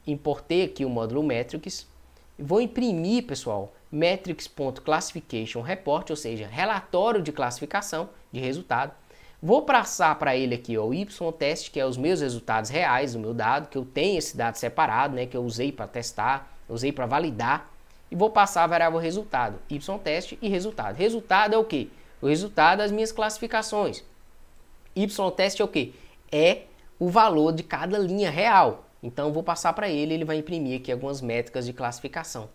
Importei aqui o módulo Metrics. Vou imprimir, pessoal, metrics.classification report, ou seja, relatório de classificação de resultado. Vou passar para ele aqui ó, o y-test, que é os meus resultados reais do meu dado, que eu tenho esse dado separado, né, que eu usei para testar, usei para validar. E vou passar a variável resultado, y-test e resultado. Resultado é o quê? O resultado das minhas classificações. Y-test é o quê? É o valor de cada linha real. Então, vou passar para ele, ele vai imprimir aqui algumas métricas de classificação.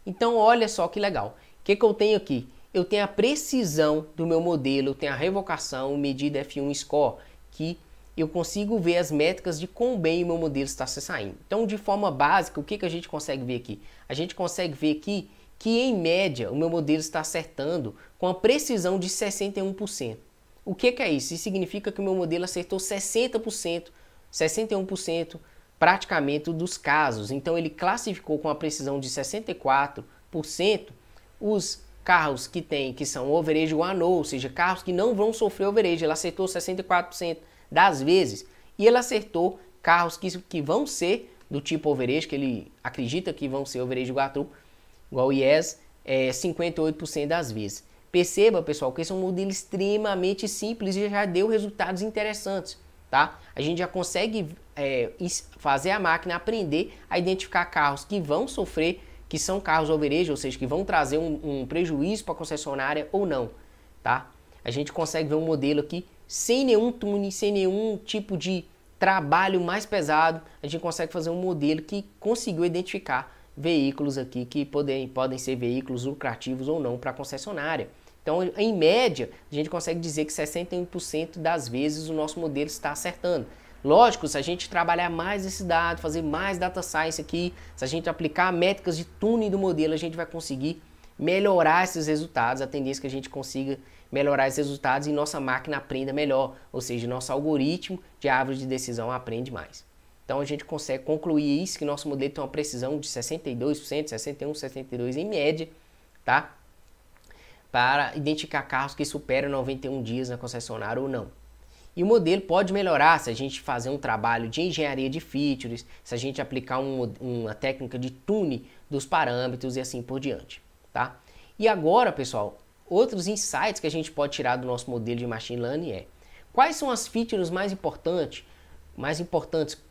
Então, olha só que legal. O que eu tenho aqui? Eu tenho a precisão do meu modelo, eu tenho a revocação, medida F1 score, que eu consigo ver as métricas de quão bem o meu modelo está se saindo. Então, de forma básica, o que a gente consegue ver aqui? A gente consegue ver aqui que, em média, o meu modelo está acertando com a precisão de 61%. O que é isso? Isso significa que o meu modelo acertou 60%, 61% praticamente dos casos. Então, ele classificou com a precisão de 64% os carros que são overage one, ou seja, carros que não vão sofrer overage. Ele acertou 64% das vezes. E ele acertou carros que vão ser do tipo overage, que ele acredita que vão ser overage igual o IES, 58% das vezes. Perceba, pessoal, que esse é um modelo extremamente simples e já deu resultados interessantes. Tá? A gente já consegue fazer a máquina aprender a identificar carros que vão sofrer, que são carros overage, ou seja, que vão trazer um prejuízo para a concessionária ou não. Tá? A gente consegue ver um modelo aqui sem nenhum tuning, sem nenhum tipo de trabalho mais pesado. A gente consegue fazer um modelo que conseguiu identificar veículos aqui que podem ser veículos lucrativos ou não para a concessionária. Então, em média, a gente consegue dizer que 61% das vezes o nosso modelo está acertando. Lógico, se a gente trabalhar mais esse dado, fazer mais data science aqui, se a gente aplicar métricas de tuning do modelo, a gente vai conseguir melhorar esses resultados. A tendência é que a gente consiga melhorar esses resultados e nossa máquina aprenda melhor, ou seja, nosso algoritmo de árvore de decisão aprende mais. Então, a gente consegue concluir isso, que nosso modelo tem uma precisão de 62%, 61%, 62% em média, tá? Para identificar carros que superam 91 dias na concessionária ou não. E o modelo pode melhorar se a gente fazer um trabalho de engenharia de features, se a gente aplicar uma técnica de tuning dos parâmetros e assim por diante. Tá? E agora, pessoal, outros insights que a gente pode tirar do nosso modelo de Machine Learning é: quais são as features mais importantes,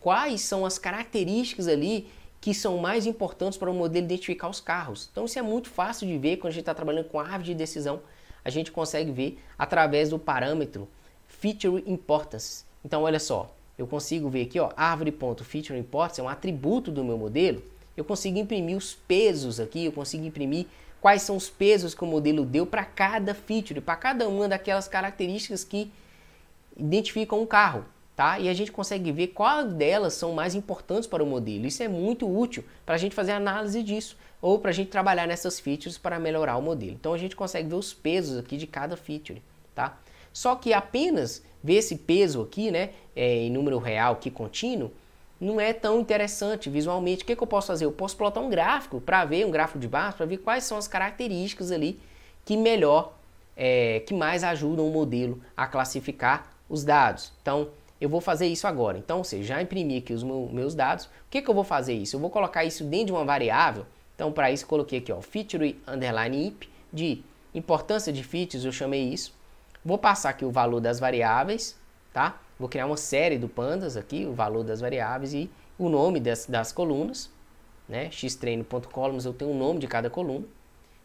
quais são as características ali que são mais importantes para o modelo identificar os carros. Então isso é muito fácil de ver quando a gente está trabalhando com árvore de decisão. A gente consegue ver através do parâmetro Feature Importance. Então olha só, eu consigo ver aqui, ó, árvore.feature importance é um atributo do meu modelo. Eu consigo imprimir os pesos aqui, eu consigo imprimir quais são os pesos que o modelo deu para cada feature, para cada uma daquelas características que identificam um carro. Tá? E a gente consegue ver qual delas são mais importantes para o modelo. Isso é muito útil para a gente fazer análise disso, ou para a gente trabalhar nessas features para melhorar o modelo. Então a gente consegue ver os pesos aqui de cada feature. Tá? Só que apenas ver esse peso aqui, né, em número real aqui contínuo, não é tão interessante visualmente. O que eu posso fazer? Eu posso plotar um gráfico para ver, um gráfico de barras, para ver quais são as características ali que que mais ajudam o modelo a classificar os dados. Então, eu vou fazer isso agora. Então, ou seja, já imprimi aqui os meus dados. O que eu vou fazer isso? Eu vou colocar isso dentro de uma variável. Então, para isso, coloquei aqui, ó, feature underline imp, de importância de features, eu chamei isso. Vou passar aqui o valor das variáveis, tá? Vou criar uma série do pandas aqui, o valor das variáveis e o nome das colunas, né? xtreino.columns, eu tenho o nome de cada coluna.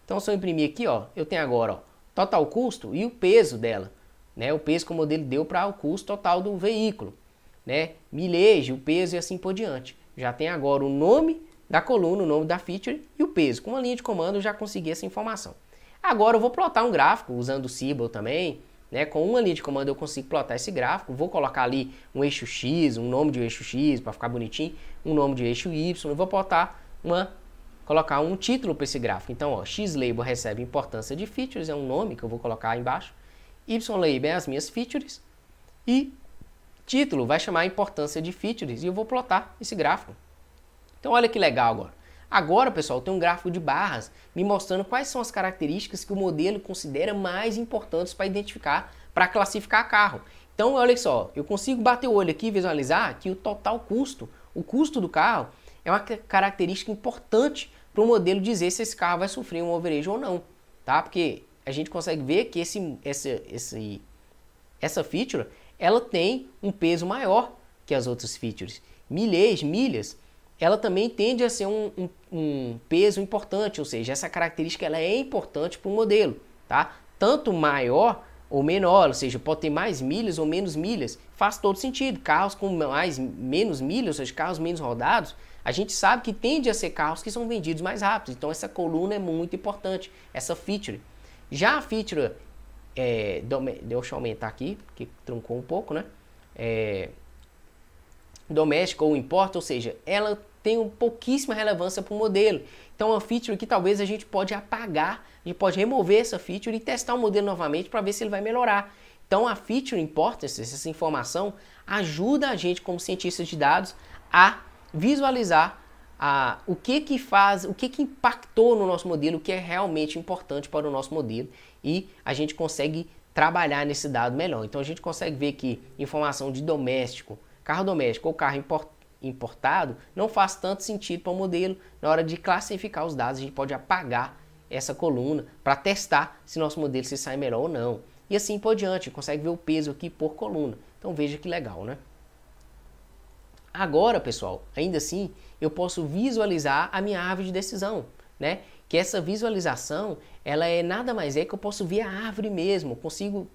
Então, se eu imprimir aqui, ó, eu tenho agora, ó, total custo e o peso dela. Né, o peso que o modelo deu para o custo total do veículo, né, milhage, o peso e assim por diante. Já tem agora o nome da coluna, o nome da feature e o peso. Com uma linha de comando eu já consegui essa informação. Agora eu vou plotar um gráfico usando o Siebel também, né, com uma linha de comando eu consigo plotar esse gráfico. Vou colocar ali um eixo X, um nome de eixo X para ficar bonitinho, um nome de eixo Y. Eu vou colocar um título para esse gráfico. Então, ó, X-Label recebe importância de features, é um nome que eu vou colocar aí embaixo. Y-Label é as minhas features e título vai chamar a importância de features e eu vou plotar esse gráfico. Então olha que legal agora. Agora, pessoal, tem um gráfico de barras me mostrando quais são as características que o modelo considera mais importantes para identificar, para classificar carro. Então, olha só, eu consigo bater o olho aqui e visualizar que o total custo, o custo do carro, é uma característica importante para o modelo dizer se esse carro vai sofrer um overage ou não, tá? Porque a gente consegue ver que essa feature, ela tem um peso maior que as outras features. Milhas, ela também tende a ser um peso importante, ou seja, essa característica ela é importante para o modelo, tá? Tanto maior ou menor, ou seja, pode ter mais milhas ou menos milhas, faz todo sentido. Carros com menos milhas, ou seja, carros menos rodados, a gente sabe que tende a ser carros que são vendidos mais rápidos. Então essa coluna é muito importante, essa feature. Já a feature, deixa eu aumentar aqui, que truncou um pouco, né? Doméstica ou importa, ou seja, ela tem pouquíssima relevância para o modelo. Então, uma feature que talvez a gente pode apagar, a gente pode remover essa feature e testar o modelo novamente para ver se ele vai melhorar. Então, a feature importance, essa informação, ajuda a gente, como cientistas de dados, a visualizar o que impactou no nosso modelo, o que é realmente importante para o nosso modelo, e a gente consegue trabalhar nesse dado melhor. Então, a gente consegue ver que informação de doméstico, carro doméstico ou carro importado não faz tanto sentido para o modelo. Na hora de classificar os dados, a gente pode apagar essa coluna para testar se nosso modelo se sai melhor ou não. E assim por diante, consegue ver o peso aqui por coluna. Então veja que legal, né? Agora, pessoal, ainda assim, eu posso visualizar a minha árvore de decisão, né? Que essa visualização, ela é nada mais que eu posso ver a árvore mesmo,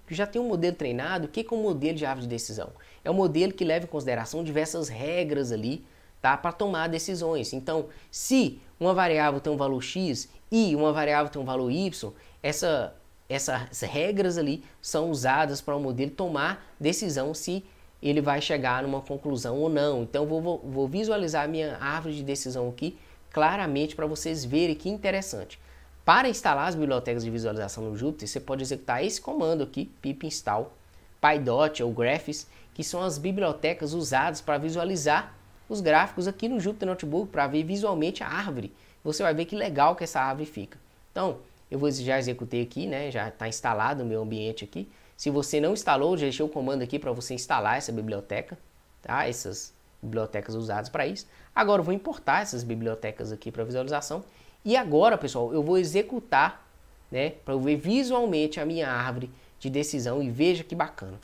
já tenho um modelo treinado. O que é um modelo de árvore de decisão? É um modelo que leva em consideração diversas regras ali, tá? Para tomar decisões. Então, se uma variável tem um valor X e uma variável tem um valor Y, essas regras ali são usadas para o modelo tomar decisão se ele vai chegar numa conclusão ou não. Então, vou visualizar a minha árvore de decisão aqui claramente para vocês verem que interessante. Para instalar as bibliotecas de visualização no Jupyter, você pode executar esse comando aqui, pip install PyDot ou Graphs, que são as bibliotecas usadas para visualizar os gráficos aqui no Jupyter Notebook, para ver visualmente a árvore. Você vai ver que legal que essa árvore fica. Então, já executei aqui, né? Já está instalado no meu ambiente aqui. Se você não instalou, já deixei o comando aqui para você instalar essa biblioteca, tá? Essas bibliotecas usadas para isso. Agora eu vou importar essas bibliotecas aqui para visualização. E agora, pessoal, eu vou executar, né? Para eu ver visualmente a minha árvore de decisão e veja que bacana.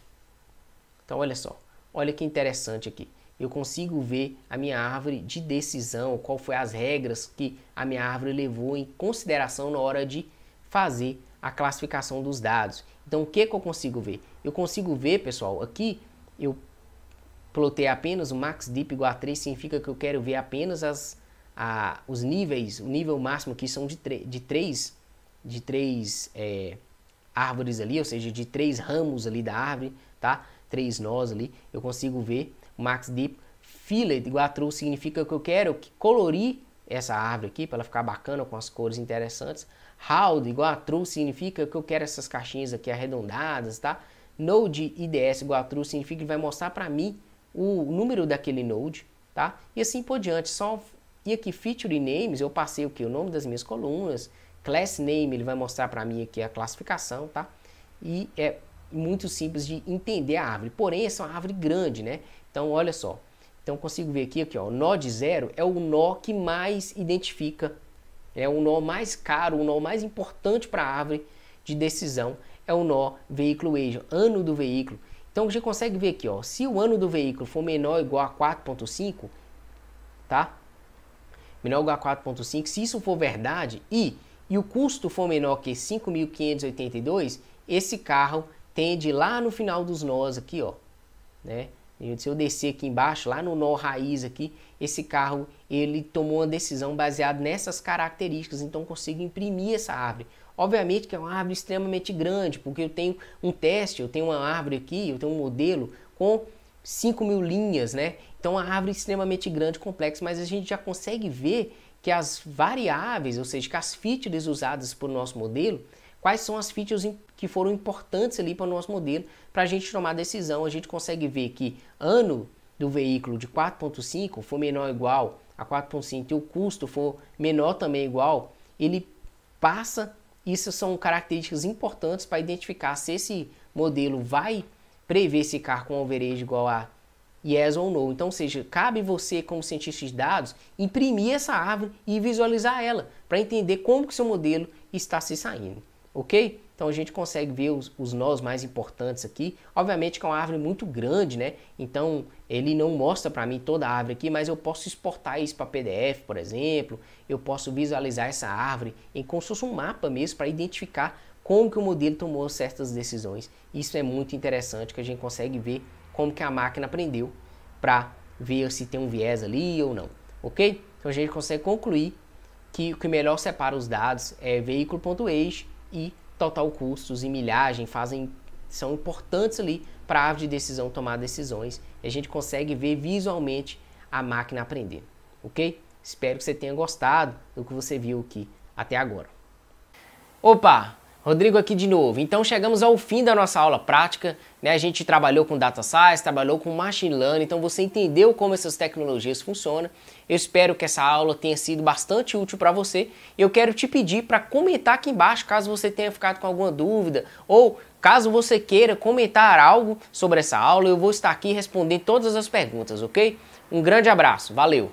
Então, olha só. Olha que interessante aqui. Eu consigo ver a minha árvore de decisão, qual foi as regras que a minha árvore levou em consideração na hora de fazer a classificação dos dados. Então, o que eu consigo ver? Eu consigo ver, pessoal, aqui eu plotei apenas o max deep igual a 3, significa que eu quero ver apenas os níveis, o nível máximo que são de três árvores ali, ou seja, de 3 ramos ali da árvore, tá? 3 nós ali, eu consigo ver o max deep. Fillet igual a true significa que eu quero colorir essa árvore aqui para ela ficar bacana com as cores interessantes. Round igual a true significa que eu quero essas caixinhas aqui arredondadas, tá? Node IDS igual a true significa que vai mostrar para mim o número daquele node, tá? E assim por diante. E aqui feature names eu passei o que? O nome das minhas colunas. Class name ele vai mostrar para mim aqui a classificação, tá? E é muito simples de entender a árvore. Porém, essa é uma árvore grande, né? Então, olha só. Então, eu consigo ver aqui, ó, o nó de 0 é o nó que mais identifica, é o nó mais caro, o nó mais importante para a árvore de decisão, é o nó veículo age, ano do veículo. Então, a gente consegue ver aqui, ó, se o ano do veículo for menor ou igual a 4.5, tá? Menor ou igual a 4.5, se isso for verdade e o custo for menor que 5.582, esse carro tende lá no final dos nós aqui, ó, né? Se eu descer aqui embaixo, lá no nó raiz aqui, esse carro, ele tomou uma decisão baseada nessas características, então consigo imprimir essa árvore. Obviamente que é uma árvore extremamente grande, porque eu tenho um teste, eu tenho uma árvore aqui, eu tenho um modelo com 5.000 linhas, né? Então uma árvore extremamente grande, complexa, mas a gente já consegue ver que as variáveis, ou seja, que as features usadas por nosso modelo, quais são as features que foram importantes ali para o nosso modelo, para a gente tomar decisão. A gente consegue ver que ano do veículo de 4.5 for menor ou igual a 4.5 e o custo for menor também igual, ele passa, isso são características importantes para identificar se esse modelo vai prever esse carro com overage igual a yes ou no. Então, ou seja, cabe você, como cientista de dados, imprimir essa árvore e visualizar ela, para entender como que seu modelo está se saindo, ok? Então a gente consegue ver os nós mais importantes aqui. Obviamente que é uma árvore muito grande, né? Então ele não mostra para mim toda a árvore aqui, mas eu posso exportar isso para PDF, por exemplo. Eu posso visualizar essa árvore em como se fosse um mapa mesmo para identificar como que o modelo tomou certas decisões. Isso é muito interessante, que a gente consegue ver como que a máquina aprendeu para ver se tem um viés ali ou não, ok? Então a gente consegue concluir que o que melhor separa os dados é veículo.age e total custos e milhagem são importantes ali para a árvore de decisão tomar decisões. E a gente consegue ver visualmente a máquina aprender, ok? Espero que você tenha gostado do que você viu aqui até agora. Opa! Rodrigo aqui de novo. Então chegamos ao fim da nossa aula prática, né? A gente trabalhou com Data Science, trabalhou com Machine Learning, então você entendeu como essas tecnologias funcionam. Eu espero que essa aula tenha sido bastante útil para você. Eu quero te pedir para comentar aqui embaixo caso você tenha ficado com alguma dúvida ou caso você queira comentar algo sobre essa aula, eu vou estar aqui respondendo todas as perguntas, ok? Um grande abraço, valeu!